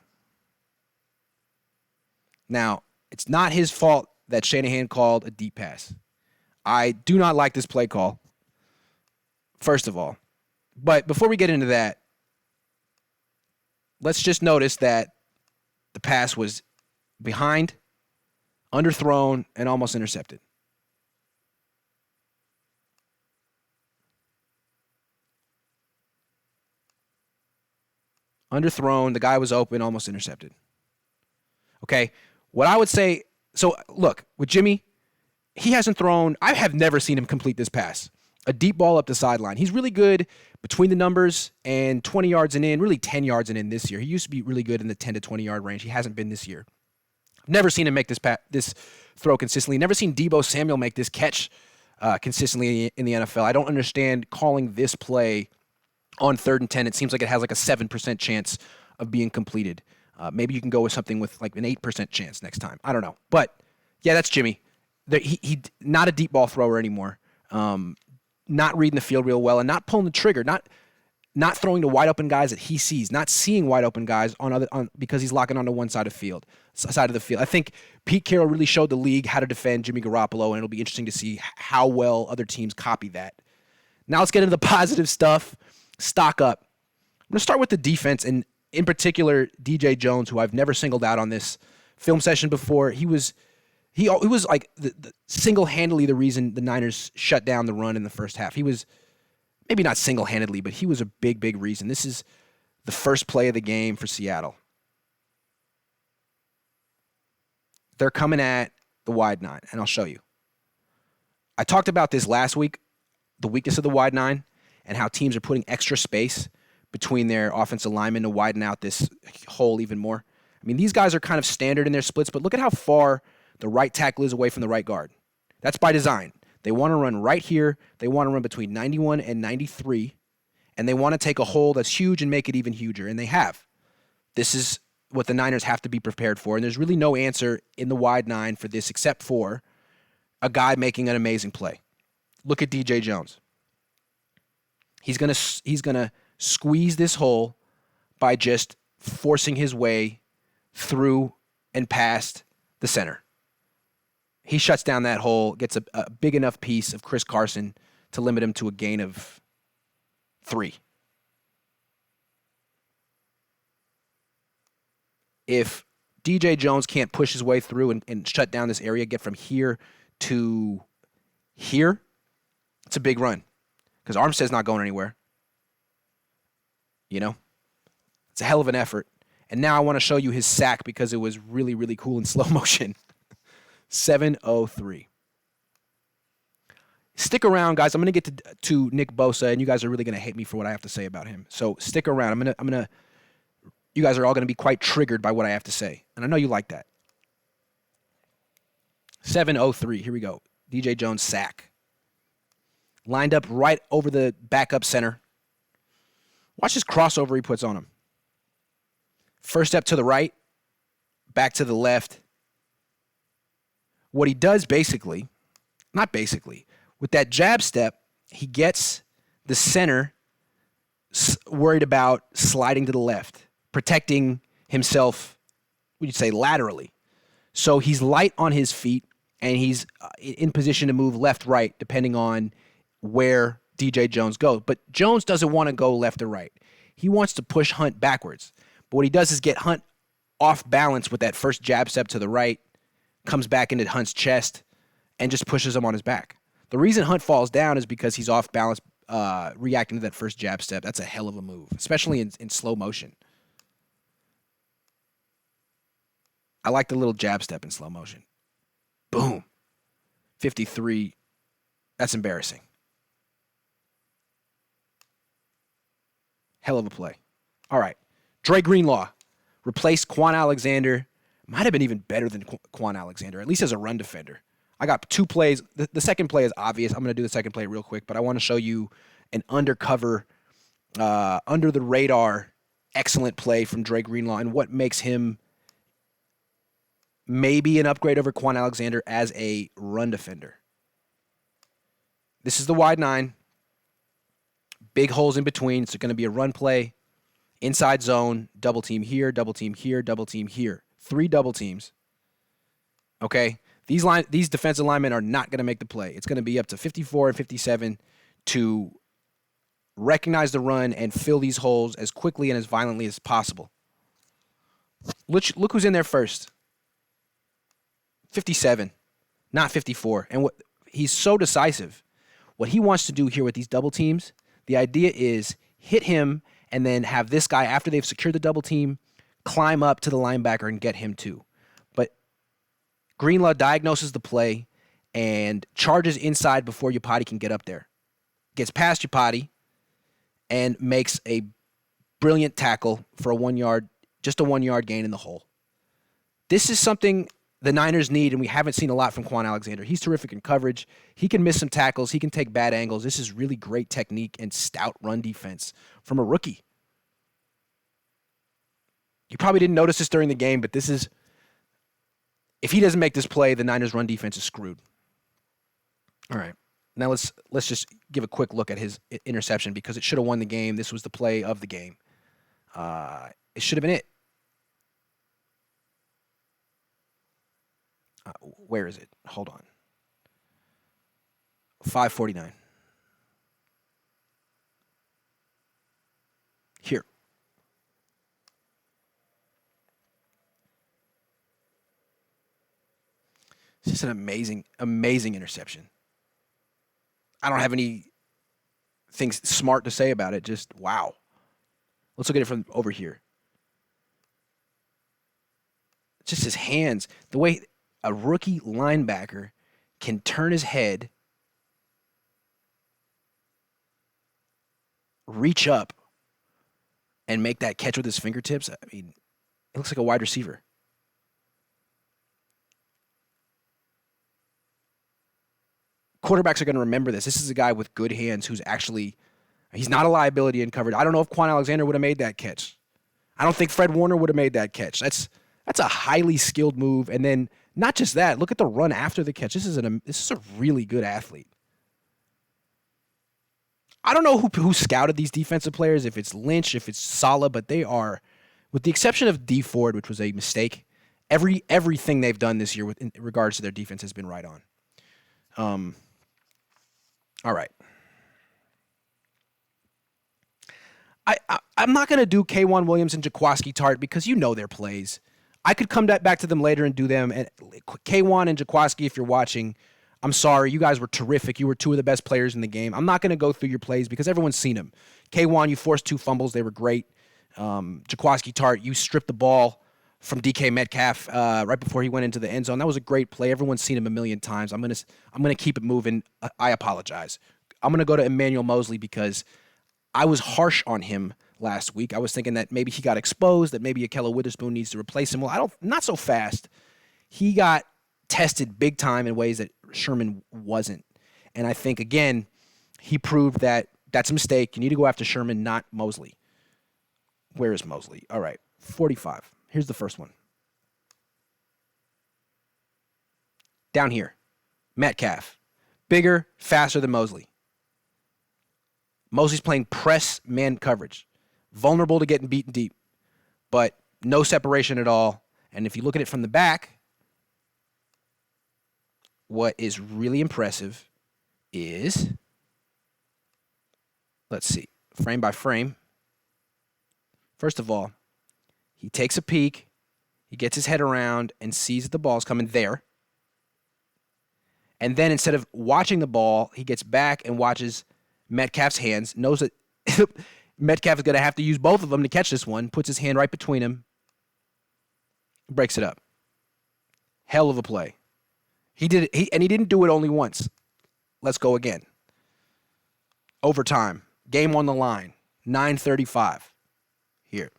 Now, it's not his fault that Shanahan called a deep pass. I do not like this play call, first of all. But before we get into that, let's just notice that the pass was behind, underthrown, and almost intercepted. Underthrown, the guy was open, almost intercepted. Okay, what I would say, so look, with Jimmy, he hasn't thrown, I have never seen him complete this pass. A deep ball up the sideline. He's really good between the numbers and 20 yards and in, really 10 yards and in this year. He used to be really good in the 10 to 20 yard range. He hasn't been this year. Never seen him make this throw consistently. Never seen Deebo Samuel make this catch consistently in the NFL. I don't understand calling this play on 3rd and 10. It seems like it has like a 7% chance of being completed. Maybe you can go with something with like an 8% chance next time. I don't know. But, yeah, that's Jimmy. He not a deep ball thrower anymore. Not reading the field real well and not pulling the trigger. Not throwing to wide open guys that he sees. Not seeing wide open guys because he's locking onto one side of the field. I think Pete Carroll really showed the league how to defend Jimmy Garoppolo, and it'll be interesting to see how well other teams copy that. Now let's get into the positive stuff. Stock up. I'm going to start with the defense, and in particular, DJ Jones, who I've never singled out on this film session before. He was like the single-handedly the reason the Niners shut down the run in the first half. He was maybe not single-handedly, but he was a big, big reason. This is the first play of the game for Seattle. They're coming at the wide nine, and I'll show you. I talked about this last week, the weakness of the wide nine, and how teams are putting extra space between their offensive linemen to widen out this hole even more. I mean, these guys are kind of standard in their splits, but look at how far the right tackle is away from the right guard. That's by design. They want to run right here. They want to run between 91 and 93, and they want to take a hole that's huge and make it even huger, and they have. This is what the Niners have to be prepared for, and there's really no answer in the wide nine for this except for a guy making an amazing play. Look at DJ Jones. He's gonna squeeze this hole by just forcing his way through and past the center. He shuts down that hole, gets a big enough piece of Chris Carson to limit him to a gain of 3. If DJ Jones can't push his way through and shut down this area, get from here to here, it's a big run. Because Armstead's not going anywhere. You know? It's a hell of an effort. And now I want to show you his sack because it was really, really cool in slow motion. 7:03. Stick around, guys. I'm going to get to Nick Bosa, and you guys are really going to hate me for what I have to say about him. So stick around. You guys are all going to be quite triggered by what I have to say. And I know you like that. 7:03. Here we go. DJ Jones sack. Lined up right over the backup center. Watch this crossover he puts on him. First step to the right, back to the left. What he does with that jab step, he gets the center worried about sliding to the left, protecting himself, would you say, laterally. So he's light on his feet, and he's in position to move left, right, depending on where DJ Jones goes. But Jones doesn't want to go left or right. He wants to push Hunt backwards. But what he does is get Hunt off balance with that first jab step to the right, comes back into Hunt's chest, and just pushes him on his back. The reason Hunt falls down is because he's off balance reacting to that first jab step. That's a hell of a move, especially in slow motion. I like the little jab step in slow motion. Boom. 53. That's embarrassing. Hell of a play. All right. Dre Greenlaw replaced Quan Alexander. Might have been even better than Quan Alexander, at least as a run defender. I got two plays. The second play is obvious. I'm going to do the second play real quick, but I want to show you an undercover, under the radar, excellent play from Dre Greenlaw and what makes him maybe an upgrade over Quan Alexander as a run defender. This is the wide 9. Big holes in between. It's going to be a run play. Inside zone, double team here, double team here, double team here. 3 double teams. Okay? These defensive linemen are not going to make the play. It's going to be up to 54 and 57 to recognize the run and fill these holes as quickly and as violently as possible. Look who's in there first. 57, not 54. And he's so decisive. What he wants to do here with these double teams, the idea is hit him and then have this guy, after they've secured the double team, climb up to the linebacker and get him too. But Greenlaw diagnoses the play and charges inside before Yapati can get up there. Gets past Yapati and makes a brilliant tackle for a 1 yard, just a 1 yard gain in the hole. This is something the Niners need, and we haven't seen a lot from Quan Alexander. He's terrific in coverage. He can miss some tackles. He can take bad angles. This is really great technique and stout run defense from a rookie. You probably didn't notice this during the game, but this is, if he doesn't make this play, the Niners' run defense is screwed. All right. Now let's just give a quick look at his interception because it should have won the game. This was the play of the game. It should have been it. Where is it? Hold on. 5:49. Here. It's just an amazing, amazing interception. I don't have anything smart to say about it. Just wow. Let's look at it from over here. Just his hands. The way a rookie linebacker can turn his head, reach up, and make that catch with his fingertips. I mean, it looks like a wide receiver. Quarterbacks are going to remember this. This is a guy with good hands who's actually, he's not a liability in coverage. I don't know if Quan Alexander would have made that catch. I don't think Fred Warner would have made that catch. That's a highly skilled move. And then not just that, look at the run after the catch. This is a really good athlete. I don't know who scouted these defensive players, if it's Lynch, if it's Saleh, but they are, with the exception of D Ford, which was a mistake, everything they've done this year in regards to their defense has been right on. All right. I'm not going to do K'Wan Williams and Jaquiski Tart because you know their plays. I could come back to them later and do them. And K'Wan and Jaquiski, if you're watching, I'm sorry. You guys were terrific. You were 2 of the best players in the game. I'm not going to go through your plays because everyone's seen them. K'Wan, you forced 2 fumbles. They were great. Jaquaski Tart, you stripped the ball from DK Metcalf right before he went into the end zone. That was a great play. Everyone's seen him a million times. I'm gonna keep it moving. I apologize. I'm gonna go to Emmanuel Moseley because I was harsh on him last week. I was thinking that maybe he got exposed, that maybe Ahkello Witherspoon needs to replace him. Well, not so fast. He got tested big time in ways that Sherman wasn't. And I think, again, he proved that that's a mistake. You need to go after Sherman, not Moseley. Where is Moseley? All right, 45. Here's the first one. Down here, Metcalf. Bigger, faster than Moseley. Moseley's playing press man coverage. Vulnerable to getting beaten deep, but no separation at all. And if you look at it from the back, what is really impressive is, let's see, frame by frame. First of all, he takes a peek, he gets his head around and sees that the ball's coming there. And then instead of watching the ball, he gets back and watches Metcalf's hands, knows that Metcalf is going to have to use both of them to catch this one, puts his hand right between him, breaks it up. Hell of a play. He did it, and he didn't do it only once. Let's go again. Overtime. Game on the line. 9:35. Here.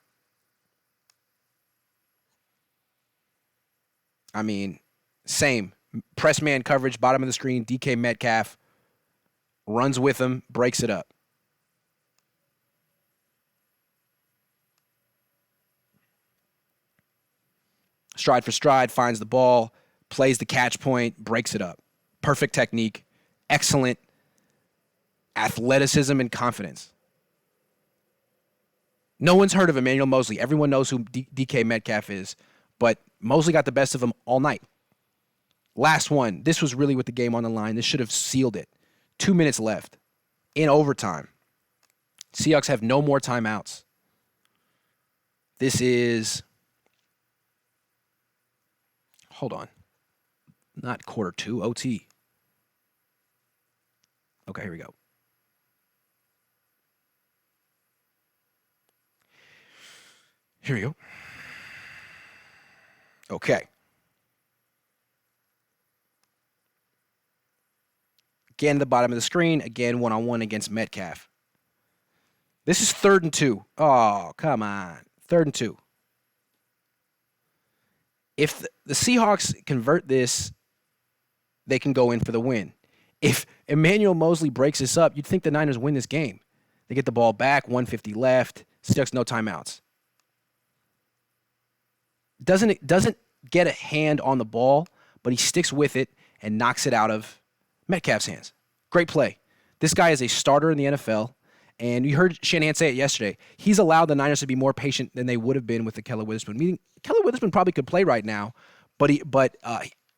I mean, same. Press man coverage, bottom of the screen, DK Metcalf runs with him, breaks it up. Stride for stride, finds the ball, plays the catch point, breaks it up. Perfect technique, excellent athleticism and confidence. No one's heard of Emmanuel Moseley. Everyone knows who DK Metcalf is, but Moseley got the best of him all night. Last one. This was really with the game on the line. This should have sealed it. 2 minutes left in overtime. Seahawks have no more timeouts. This is... Hold on. Not quarter two, OT. Okay, here we go. Here we go. Okay. Again, the bottom of the screen. Again, one-on-one against Metcalf. This is 3rd and 2. Oh, come on. 3rd and 2. If the Seahawks convert this, they can go in for the win. If Emmanuel Moseley breaks this up, you'd think the Niners win this game. They get the ball back, 150 left. Seahawks no timeouts. Doesn't get a hand on the ball, but he sticks with it and knocks it out of Metcalf's hands. Great play. This guy is a starter in the NFL, and you heard Shanahan say it yesterday. He's allowed the Niners to be more patient than they would have been with the Ahkello Witherspoon. Meaning, Ahkello Witherspoon probably could play right now, but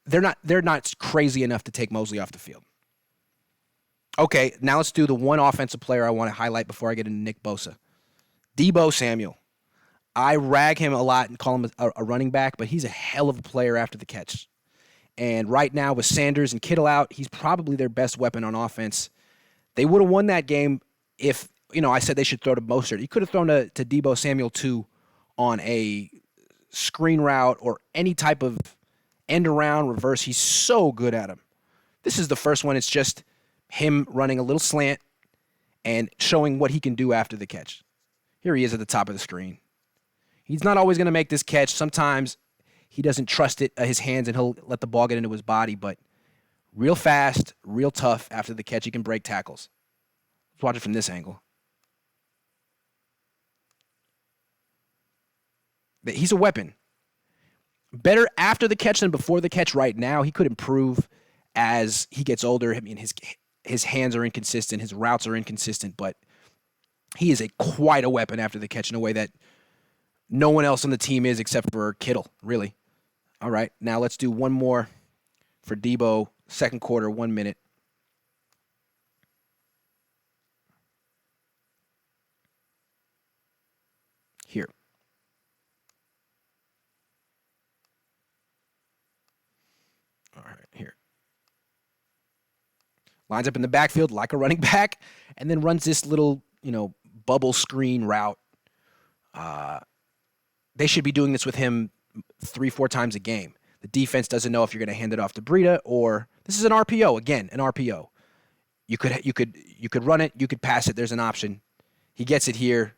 they're not crazy enough to take Moseley off the field. Okay, now let's do the one offensive player I want to highlight before I get into Nick Bosa. Deebo Samuel. I rag him a lot and call him a running back, but he's a hell of a player after the catch. And right now with Sanders and Kittle out, he's probably their best weapon on offense. They would have won that game if, I said they should throw to Mostert. He could have thrown to Deebo Samuel too on a screen route or any type of end around reverse. He's so good at him. This is the first one. It's just him running a little slant and showing what he can do after the catch. Here he is at the top of the screen. He's not always going to make this catch. Sometimes he doesn't trust his hands, and he'll let the ball get into his body. But real fast, real tough after the catch. He can break tackles. Let's watch it from this angle. He's a weapon. Better after the catch than before the catch right now. He could improve as he gets older. I mean, his hands are inconsistent. His routes are inconsistent. But he is quite a weapon after the catch in a way that no one else on the team is except for Kittle, really. All right, now let's do one more for Deebo. Second quarter, 1 minute. Here. All right, here. Lines up in the backfield like a running back, and then runs this little, bubble screen route. They should be doing this with him 3-4 times a game. The defense doesn't know if you're going to hand it off to Breida or this is an RPO again, an RPO. You could run it, you could pass it. There's an option. He gets it here.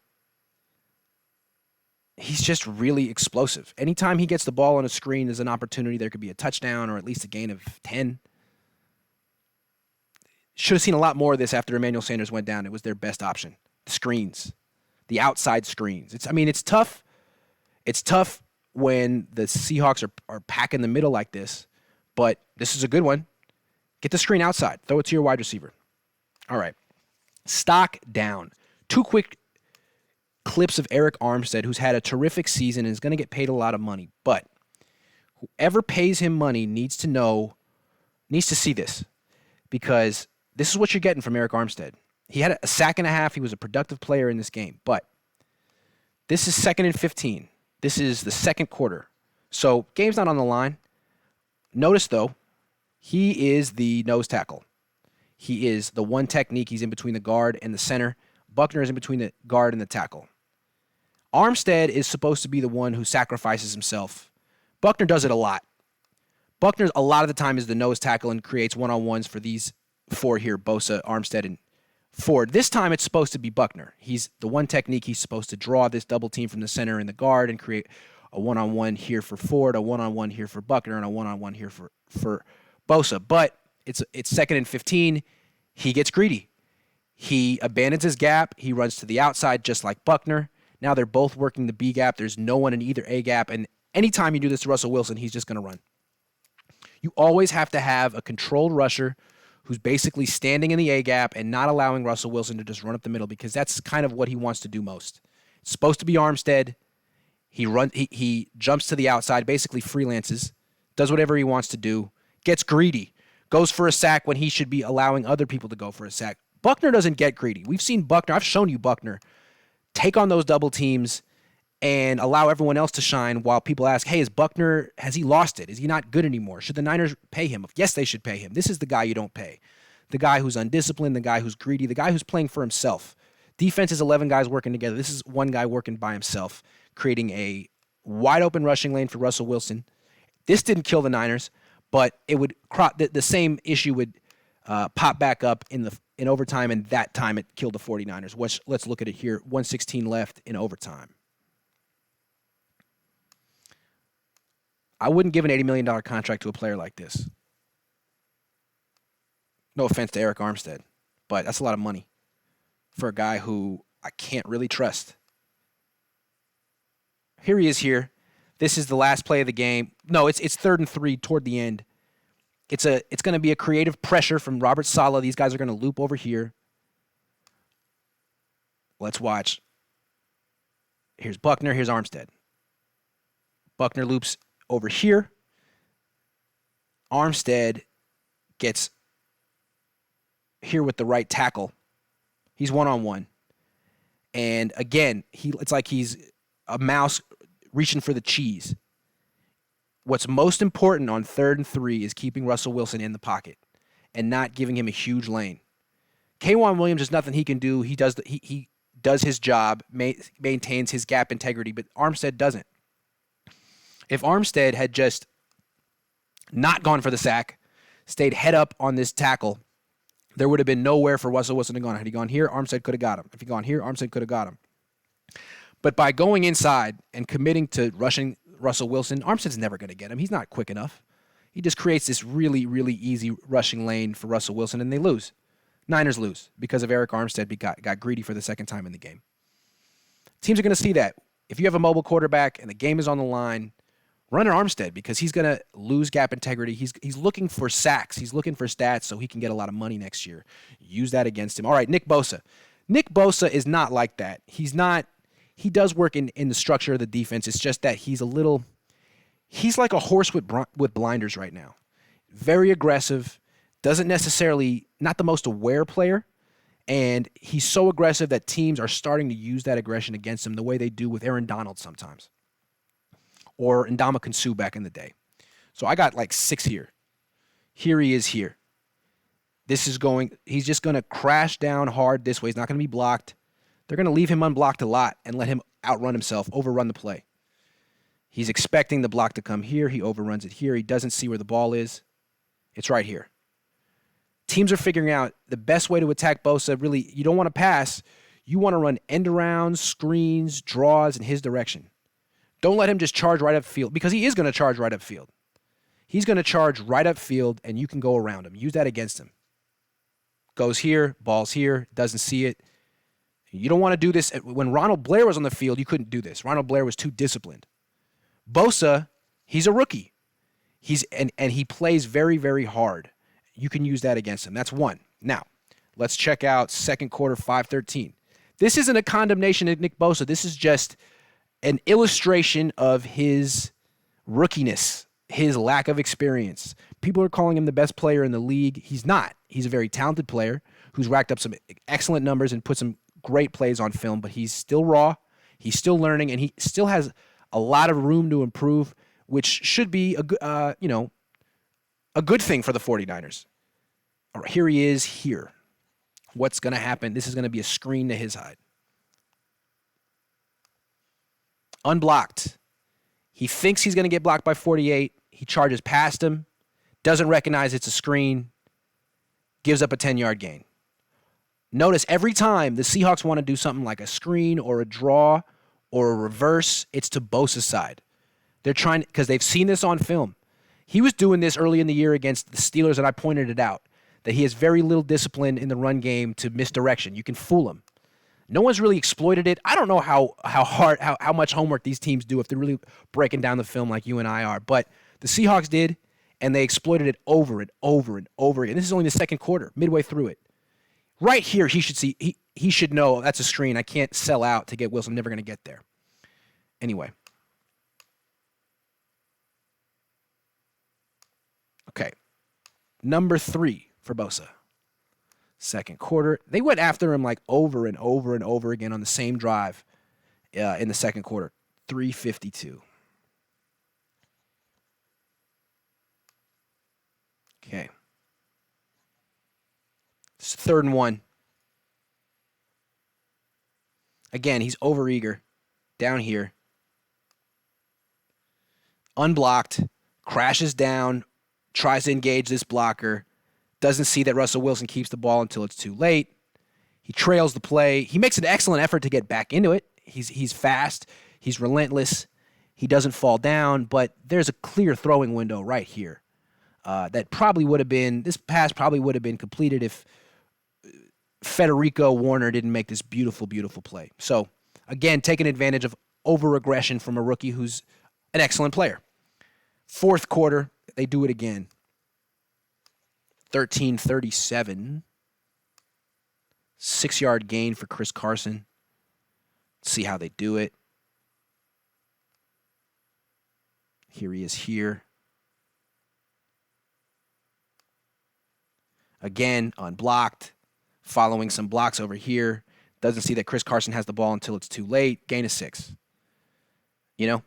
He's just really explosive. Anytime he gets the ball on a screen, there's an opportunity. There could be a touchdown or at least a gain of 10. Should have seen a lot more of this after Emmanuel Sanders went down. It was their best option. The screens, the outside screens. It's tough. It's tough when the Seahawks are packing the middle like this, but this is a good one. Get the screen outside. Throw it to your wide receiver. All right. Stock down. 2 quick clips of Eric Armstead, who's had a terrific season and is going to get paid a lot of money. But whoever pays him money needs to see this, because this is what you're getting from Eric Armstead. He had a sack and a half. He was a productive player in this game. But this is 2nd and 15. This is the second quarter. So game's not on the line. Notice, though, he is the nose tackle. He is the one technique. He's in between the guard and the center. Buckner is in between the guard and the tackle. Armstead is supposed to be the one who sacrifices himself. Buckner does it a lot. Buckner, a lot of the time, is the nose tackle and creates one-on-ones for these 4 here, Bosa, Armstead, and Ford. This time, it's supposed to be Buckner. He's the one technique. He's supposed to draw this double team from the center and the guard and create a one-on-one here for Ford, a one-on-one here for Buckner, and a one-on-one here for Bosa. But it's 2nd and 15. He gets greedy. He abandons his gap. He runs to the outside just like Buckner. Now they're both working the B gap. There's no one in either A gap. And anytime you do this to Russell Wilson, he's just going to run. You always have to have a controlled rusher who's basically standing in the A gap and not allowing Russell Wilson to just run up the middle, because that's kind of what he wants to do most. It's supposed to be Armstead. He jumps to the outside, basically freelances, does whatever he wants to do, gets greedy, goes for a sack when he should be allowing other people to go for a sack. Buckner doesn't get greedy. We've seen Buckner. I've shown you Buckner take on those double teams and allow everyone else to shine while people ask, hey, has he lost it? Is he not good anymore? Should the Niners pay him? Yes, they should pay him. This is the guy you don't pay. The guy who's undisciplined, the guy who's greedy, the guy who's playing for himself. Defense is 11 guys working together. This is one guy working by himself, creating a wide open rushing lane for Russell Wilson. This didn't kill the Niners, but it would the same issue would pop back up in overtime, and that time it killed the 49ers. Let's look at it here. 1:16 left in overtime. I wouldn't give an $80 million contract to a player like this. No offense to Eric Armstead, but that's a lot of money for a guy who I can't really trust. Here he is here. This is the last play of the game. No, it's 3rd and 3 toward the end. It's going to be a creative pressure from Robert Saleh. These guys are going to loop over here. Let's watch. Here's Buckner. Here's Armstead. Buckner loops over here. Armstead gets here with the right tackle. He's one-on-one. And again, it's like he's a mouse reaching for the cheese. What's most important on 3rd and 3 is keeping Russell Wilson in the pocket and not giving him a huge lane. K'Wan Williams, there's nothing he can do. He does his job, maintains his gap integrity, but Armstead doesn't. If Armstead had just not gone for the sack, stayed head up on this tackle, there would have been nowhere for Russell Wilson to go. Had he gone here, Armstead could have got him. If he'd gone here, Armstead could have got him. But by going inside and committing to rushing Russell Wilson, Armstead's never going to get him. He's not quick enough. He just creates this really, really easy rushing lane for Russell Wilson, and they lose. Niners lose because of Eric Armstead got greedy for the second time in the game. Teams are going to see that. If you have a mobile quarterback and the game is on the line, run an Armstead because he's going to lose gap integrity. He's looking for sacks. He's looking for stats so he can get a lot of money next year. Use that against him. All right, Nick Bosa. Nick Bosa is not like that. He's not. He does work in the structure of the defense. It's just that he's like a horse with blinders right now. Very aggressive, doesn't necessarily, not the most aware player, and he's so aggressive that teams are starting to use that aggression against him the way they do with Aaron Donald sometimes, or Ndamukong Suh back in the day. So I got like 6 here. Here he is here. He's just going to crash down hard this way. He's not going to be blocked. They're going to leave him unblocked a lot and let him outrun himself, overrun the play. He's expecting the block to come here. He overruns it here. He doesn't see where the ball is. It's right here. Teams are figuring out the best way to attack Bosa. Really, you don't want to pass. You want to run end arounds, screens, draws in his direction. Don't let him just charge right up field, because he is going to charge right up field. He's going to charge right up field, and you can go around him. Use that against him. Goes here, ball's here, doesn't see it. You don't want to do this. When Ronald Blair was on the field, you couldn't do this. Ronald Blair was too disciplined. Bosa, he's a rookie. And he plays very, very hard. You can use that against him. That's one. Now, let's check out second quarter 5:13. This isn't a condemnation of Nick Bosa. This is just an illustration of his rookiness, his lack of experience. People are calling him the best player in the league. He's not. He's a very talented player who's racked up some excellent numbers and put some great plays on film, but he's still raw. He's still learning, and he still has a lot of room to improve, which should be a good thing for the 49ers. All right, here he is here. What's going to happen? This is going to be a screen to his side. Unblocked. He thinks he's going to get blocked by 48. He charges past him, doesn't recognize it's a screen, gives up a 10-yard gain. Notice every time the Seahawks want to do something like a screen or a draw or a reverse, it's to Bosa's side. They're trying, because they've seen this on film. He was doing this early in the year against the Steelers, and I pointed it out, that he has very little discipline in the run game to misdirection. You can fool him. No one's really exploited it. I don't know how much homework these teams do if they're really breaking down the film like you and I are, but the Seahawks did, and they exploited it over and over and over again. This is only the second quarter, midway through it. Right here, he should know that's a screen. I can't sell out to get Wilson. I'm never going to get there. Anyway. Okay. Number 3 for Bosa. Second quarter. They went after him like over and over and over again on the same drive in the second quarter. 3:52. Okay. It's 3rd and 1. Again, he's overeager. Down here. Unblocked. Crashes down. Tries to engage this blocker. Doesn't see that Russell Wilson keeps the ball until it's too late. He trails the play. He makes an excellent effort to get back into it. He's fast. He's relentless. He doesn't fall down, but there's a clear throwing window right here. That probably would have been, this pass probably would have been completed if Federico Warner didn't make this beautiful, beautiful play. So, again, taking advantage of over-aggression from a rookie who's an excellent player. Fourth quarter, they do it again. 13:37. 6-yard gain for Chris Carson. Let's see how they do it. Here he is here. Again, unblocked. Following some blocks over here. Doesn't see that Chris Carson has the ball until it's too late. Gain of 6. You know?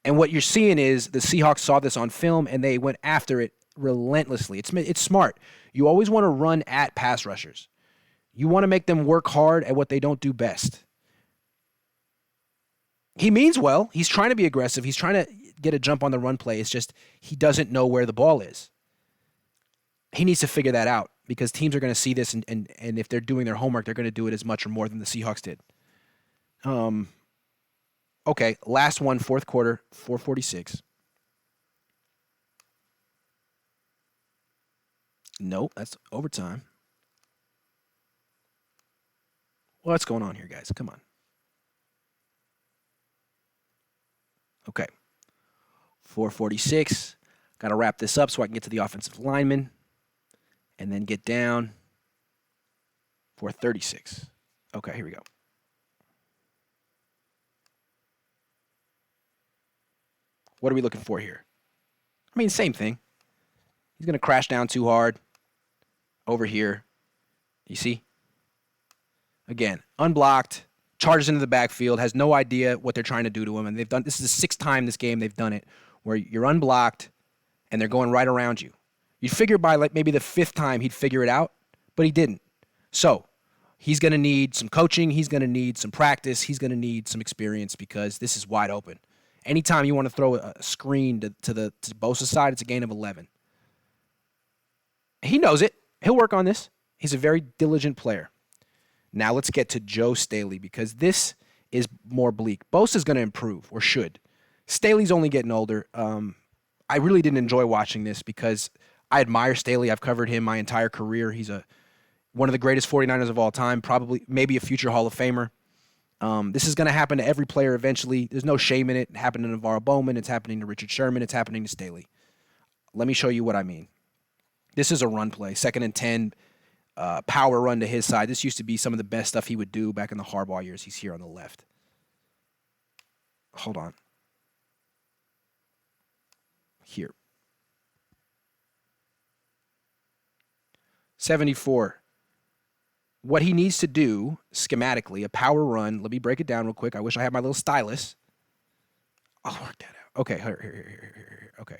And what you're seeing is the Seahawks saw this on film and they went after it relentlessly. It's smart. You always want to run at pass rushers. You want to make them work hard at what they don't do best. He means well. He's trying to be aggressive. He's trying to get a jump on the run play. It's just he doesn't know where the ball is. He needs to figure that out because teams are going to see this and if they're doing their homework, they're going to do it as much or more than the Seahawks did. Okay, last one, fourth quarter, 4:46. Nope, that's overtime. What's going on here, guys? Come on. Okay. 4:46. Got to wrap this up so I can get to the offensive lineman and then get down. 4:36. Okay, here we go. What are we looking for here? I mean, same thing. He's going to crash down too hard. Over here. You see? Again, unblocked, charges into the backfield, has no idea what they're trying to do to him. And they've done this is the 6th time this game they've done it, where you're unblocked and they're going right around you. You'd figure by like maybe the 5th time he'd figure it out, but he didn't. So He's going to need some coaching. He's going to need some practice. He's going to need some experience because this is wide open. Anytime you want to throw a screen to Bosa's side, it's a gain of 11. He knows it. He'll work on this. He's a very diligent player. Now let's get to Joe Staley because this is more bleak. Bosa's going to improve, or should. Staley's only getting older. I really didn't enjoy watching this because I admire Staley. I've covered him my entire career. He's one of the greatest 49ers of all time, probably maybe a future Hall of Famer. This is going to happen to every player eventually. There's no shame in it. It happened to Navarro Bowman. It's happening to Richard Sherman. It's happening to Staley. Let me show you what I mean. This is a run play, 2nd and 10, power run to his side. This used to be some of the best stuff he would do back in the Harbaugh years. He's here on the left. Hold on. Here. 74. What he needs to do schematically, a power run. Let me break it down real quick. I wish I had my little stylus. I'll work that out. Okay, here. Okay.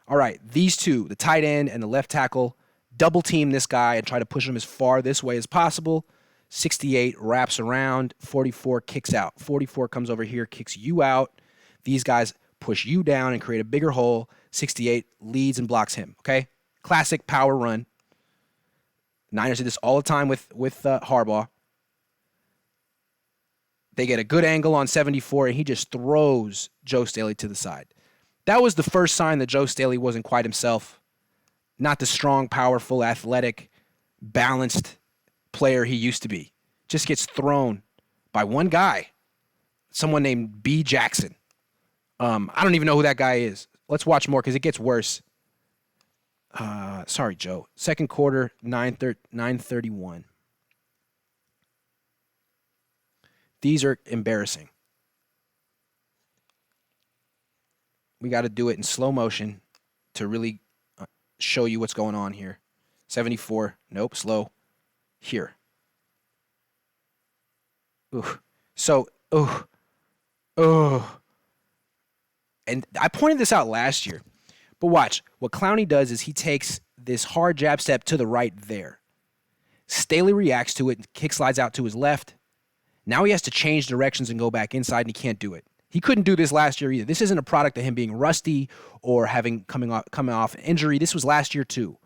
All right, these two, the tight end and the left tackle, double team this guy and try to push him as far this way as possible. 68 wraps around. 44 kicks out. 44 comes over here, kicks you out. These guys push you down and create a bigger hole. 68 leads and blocks him. Okay, classic power run. Niners did this all the time with Harbaugh. They get a good angle on 74, and he just throws Joe Staley to the side. That was the first sign that Joe Staley wasn't quite himself. Not the strong, powerful, athletic, balanced player he used to be. Just gets thrown by one guy, someone named B. Jackson. I don't even know who that guy is. Let's watch more because it gets worse. Sorry, Joe. Second quarter, 9:31. These are embarrassing. We got to do it in slow motion to really show you what's going on here. 74. Nope, slow. Here. Ooh. So, and I pointed this out last year. But watch, what Clowney does is he takes this hard jab step to the right there. Staley reacts to it and kick slides out to his left. Now he has to change directions and go back inside, and he can't do it. He couldn't do this last year either. This isn't a product of him being rusty or coming off an injury. This was last year too.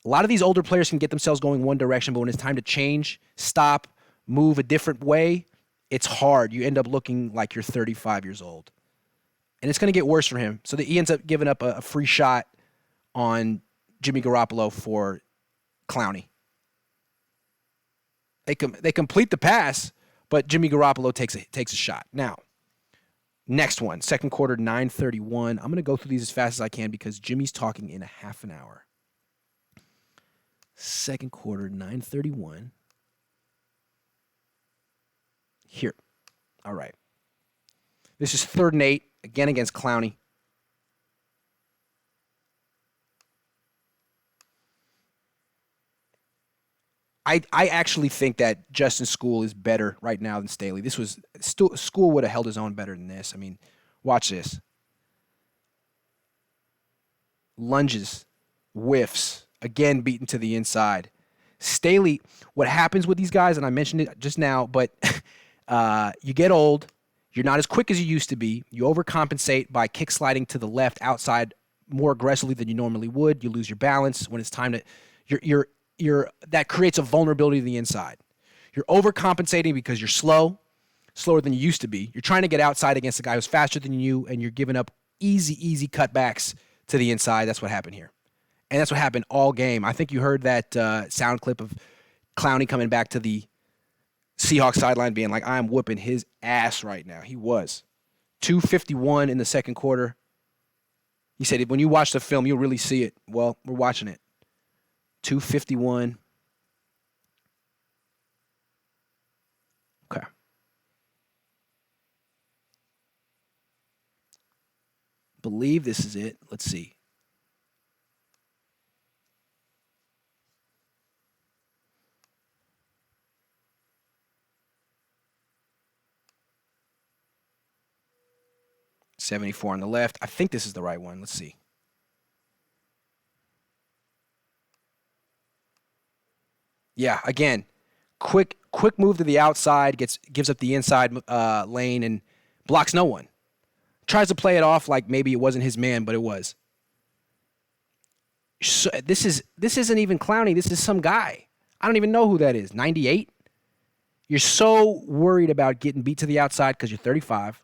A lot of these older players can get themselves going one direction, but when it's time to change, stop, move a different way, it's hard. You end up looking like you're 35 years old. And it's going to get worse for him. So that he ends up giving up a free shot on Jimmy Garoppolo for Clowney. They complete the pass, but Jimmy Garoppolo takes a shot. Now, next one, second quarter, 9:31. I'm going to go through these as fast as I can because Jimmy's talking in a half an hour. Second quarter, 9:31. Here. All right. This is 3rd and 8, again against Clowney. I actually think that Justin School is better right now than Staley. School would have held his own better than this. I mean, watch this. Lunges, whiffs, again beaten to the inside. Staley, what happens with these guys, and I mentioned it just now, but you get old. You're not as quick as you used to be. You overcompensate by kick sliding to the left outside more aggressively than you normally would. You lose your balance when it's time to. That creates a vulnerability to the inside. You're overcompensating because you're slower than you used to be. You're trying to get outside against a guy who's faster than you, and you're giving up easy cutbacks to the inside. That's what happened here. And that's what happened all game. I think you heard that sound clip of Clowney coming back to the Seahawks sideline being like, I'm whooping his ass right now. He was. 2:51 in the second quarter. He said, when you watch the film, you'll really see it. Well, we're watching it. 2:51. Okay. Believe this is it. Let's see. $74 on the left. I think this is the right one. Let's see. Yeah, again, quick move to the outside, gives up the inside lane and blocks no one. Tries to play it off like maybe it wasn't his man, but it was. So this isn't even Clowney. This is some guy. I don't even know who that is. 98? You're so worried about getting beat to the outside because you're 35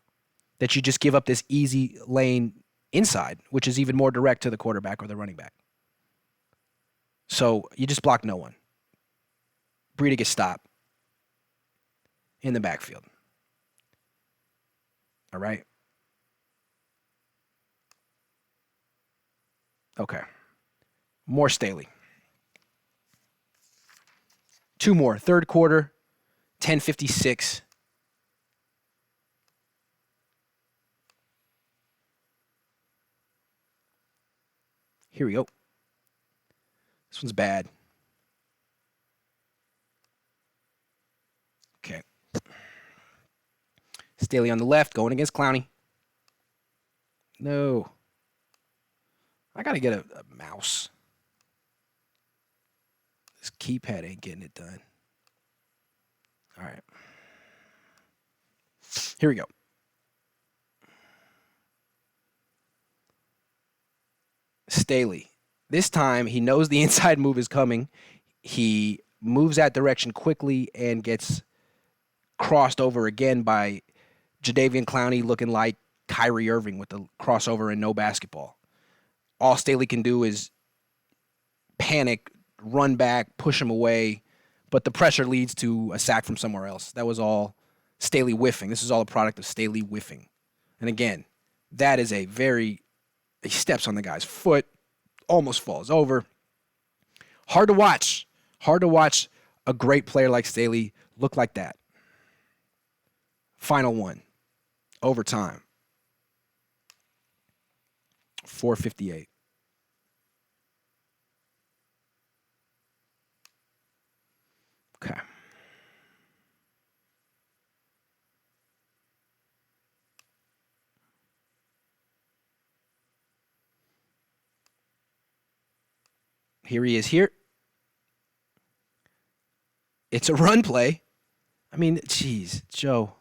that you just give up this easy lane inside, which is even more direct to the quarterback or the running back. So you just block no one. Breida gets stopped in the backfield. All right. Okay. More Staley. 2 more. Third quarter, 10:56. Here we go. This one's bad. Okay. Staley on the left, going against Clowney. No. I got to get a mouse. This keypad ain't getting it done. All right. Here we go. Staley. This time, he knows the inside move is coming. He moves that direction quickly and gets crossed over again by Jadeveon Clowney looking like Kyrie Irving with the crossover and no basketball. All Staley can do is panic, run back, push him away, but the pressure leads to a sack from somewhere else. That was all Staley whiffing. This is all a product of Staley whiffing. And again, that is he steps on the guy's foot, almost falls over. Hard to watch. Hard to watch a great player like Staley look like that. Final one. Overtime. 4:58. Okay. Here he is here. It's a run play. I mean, geez, Joe.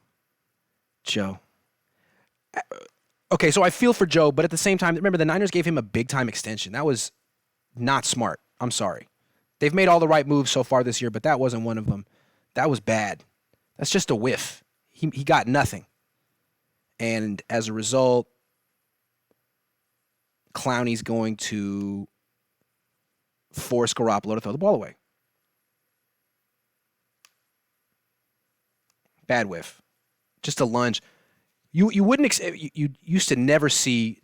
Okay, so I feel for Joe, but at the same time, remember the Niners gave him a big-time extension. That was not smart. I'm sorry. They've made all the right moves so far this year, but that wasn't one of them. That was bad. That's just a whiff. He got nothing. And as a result, Clowney's going to force Garoppolo to throw the ball away. Bad whiff. Just a lunge. You wouldn't you used to never see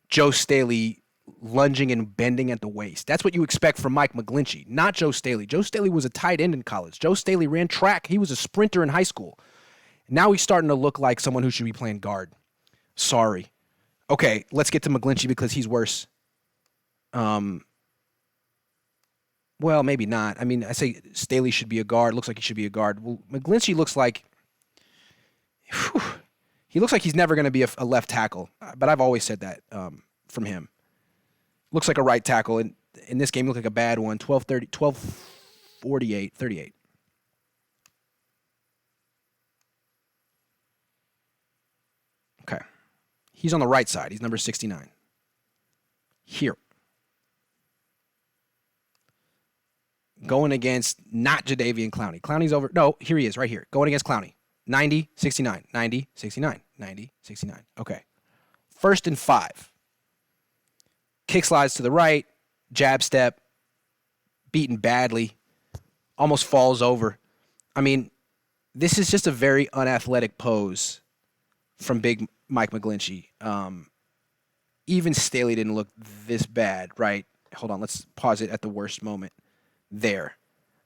Joe Staley lunging and bending at the waist. That's what you expect from Mike McGlinchey, not Joe Staley. Joe Staley was a tight end in college. Joe Staley ran track. He was a sprinter in high school. Now he's starting to look like someone who should be playing guard. Sorry. Okay, let's get to McGlinchey because he's worse. Well, maybe not. I mean, I say Staley should be a guard. Looks like he should be a guard. Well, McGlinchey looks like he looks like he's never going to be a left tackle. But I've always said that from him. Looks like a right tackle. And in this game, looked like a bad one. 12-48, 38. Okay. He's on the right side. He's number 69. Here. Going against not Jadeveon Clowney. Clowney's over. No, here he is, right here. Going against Clowney. 90, 69, 90, 69, 90, 69. Okay. 1st and 5. Kick slides to the right. Jab step. Beaten badly. Almost falls over. I mean, this is just a very unathletic pose from Big Mike McGlinchey. Even Staley didn't look this bad, right? Hold on. Let's pause it at the worst moment. There.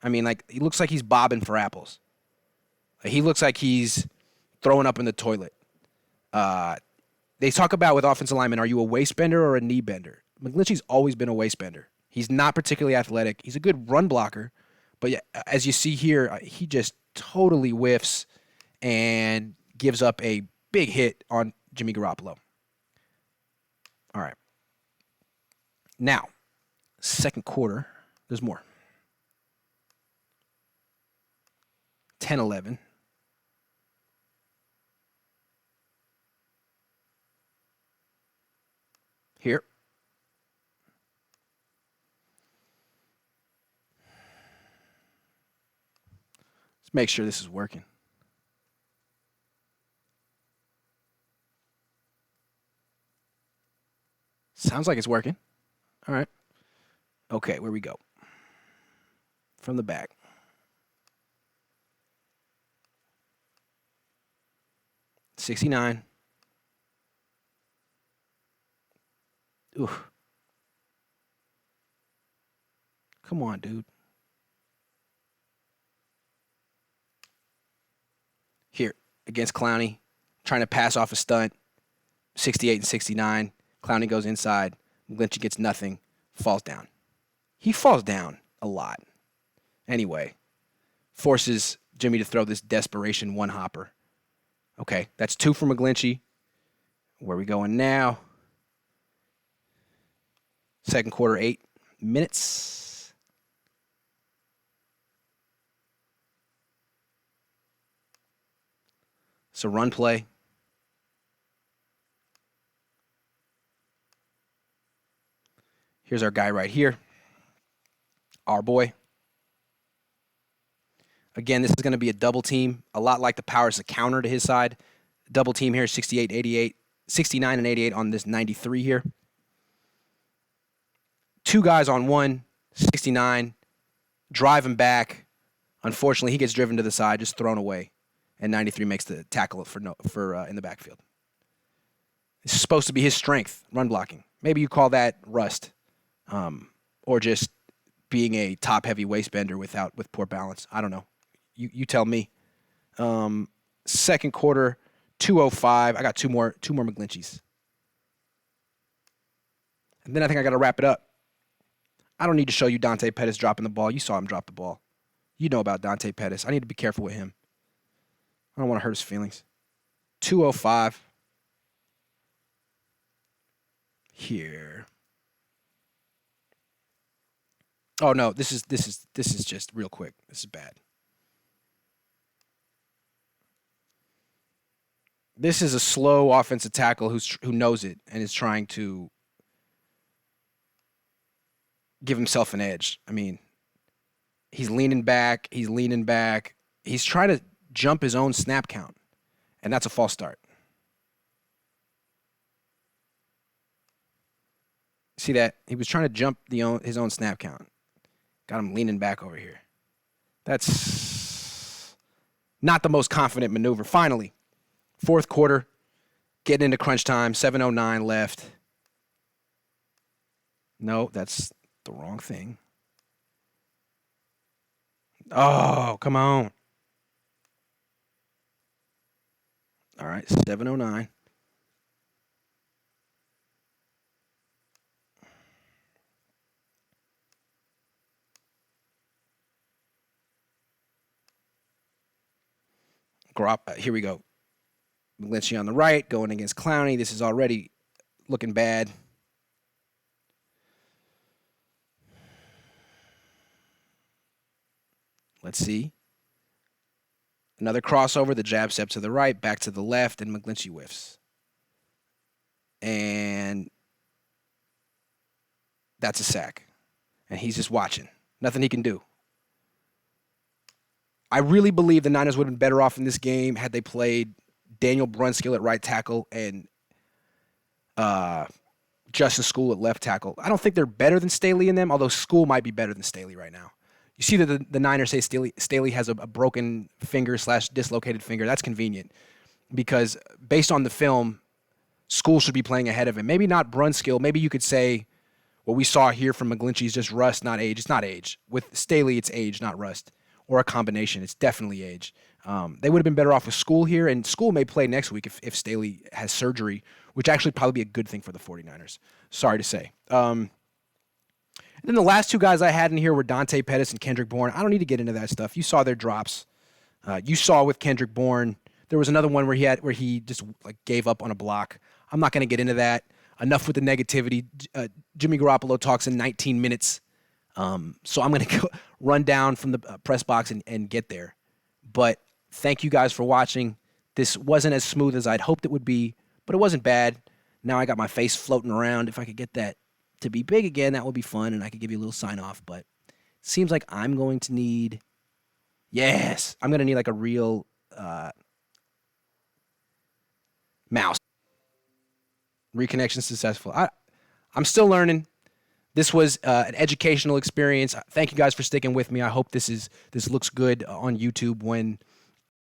I mean, like, he looks like he's bobbing for apples. He looks like he's throwing up in the toilet. They talk about with offensive linemen, are you a waist bender or a knee bender? McGlinchey's always been a waist bender. He's not particularly athletic. He's a good run blocker. But yeah, as you see here, he just totally whiffs and gives up a big hit on Jimmy Garoppolo. All right. Now, second quarter, there's more. 10-11. Here. Let's make sure this is working. Sounds like it's working. All right. Okay, where we go. From the back. $69. Ooh. Come on, dude. Here, against Clowney, trying to pass off a stunt. 68 and 69. Clowney goes inside. McGlinchey gets nothing. Falls down. He falls down a lot. Anyway, forces Jimmy to throw this desperation one-hopper. Okay, that's 2 for McGlinchey. Where are we going now? Second quarter, 8 minutes. It's a run play. Here's our guy right here. Our boy. Again, this is going to be a double team, a lot like the Powers, a counter to his side. Double team here, 68, 88, 69 and 88 on this 93 here. 2 guys on 1, 69, drive him back. Unfortunately, he gets driven to the side, just thrown away, and 93 makes the tackle for in the backfield. This is supposed to be his strength, run blocking. Maybe you call that rust, or just being a top-heavy waist bender with poor balance. I don't know. You tell me. Second quarter, 2:05. I got two more McGlincheys. And then I think I got to wrap it up. I don't need to show you Dante Pettis dropping the ball. You saw him drop the ball. You know about Dante Pettis. I need to be careful with him. I don't want to hurt his feelings. 2:05. Here. Oh no, this is just real quick. This is bad. This is a slow offensive tackle who knows it and is trying to give himself an edge. I mean, he's leaning back. He's trying to jump his own snap count, and that's a false start. See that? He was trying to jump his own snap count. Got him leaning back over here. That's not the most confident maneuver. Finally, fourth quarter, getting into crunch time, 7:09 left. No, that's the wrong thing. Oh, come on. All right, 7:09. Here we go. McGlinchey on the right, going against Clowney. This is already looking bad. Let's see. Another crossover, the jab step to the right, back to the left, and McGlinchey whiffs. And that's a sack. And he's just watching. Nothing he can do. I really believe the Niners would have been better off in this game had they played Daniel Brunskill at right tackle and Justin School at left tackle. I don't think they're better than Staley in them, although School might be better than Staley right now. You see that the Niners say Staley has a broken finger / dislocated finger. That's convenient because based on the film, School should be playing ahead of him. Maybe not Brunskill. Maybe you could say what we saw here from McGlinchey is just rust, not age. It's not age. With Staley, it's age, not rust. Or a combination. It's definitely age. They would have been better off with School here, and School may play next week if Staley has surgery, which actually probably be a good thing for the 49ers. Sorry to say. And then the last 2 guys I had in here were Dante Pettis and Kendrick Bourne. I don't need to get into that stuff. You saw their drops. You saw with Kendrick Bourne, there was another one where he just gave up on a block. I'm not going to get into that. Enough with the negativity. Jimmy Garoppolo talks in 19 minutes. So I'm going to run down from the press box and get there. But thank you guys for watching. This wasn't as smooth as I'd hoped it would be, but it wasn't bad. Now I got my face floating around. If I could get that to be big again, that would be fun, and I could give you a little sign off. But it seems like I'm going to need, I'm going to need like a real mouse. Reconnection successful. I'm still learning. This was an educational experience. Thank you guys for sticking with me. I hope this looks good on YouTube when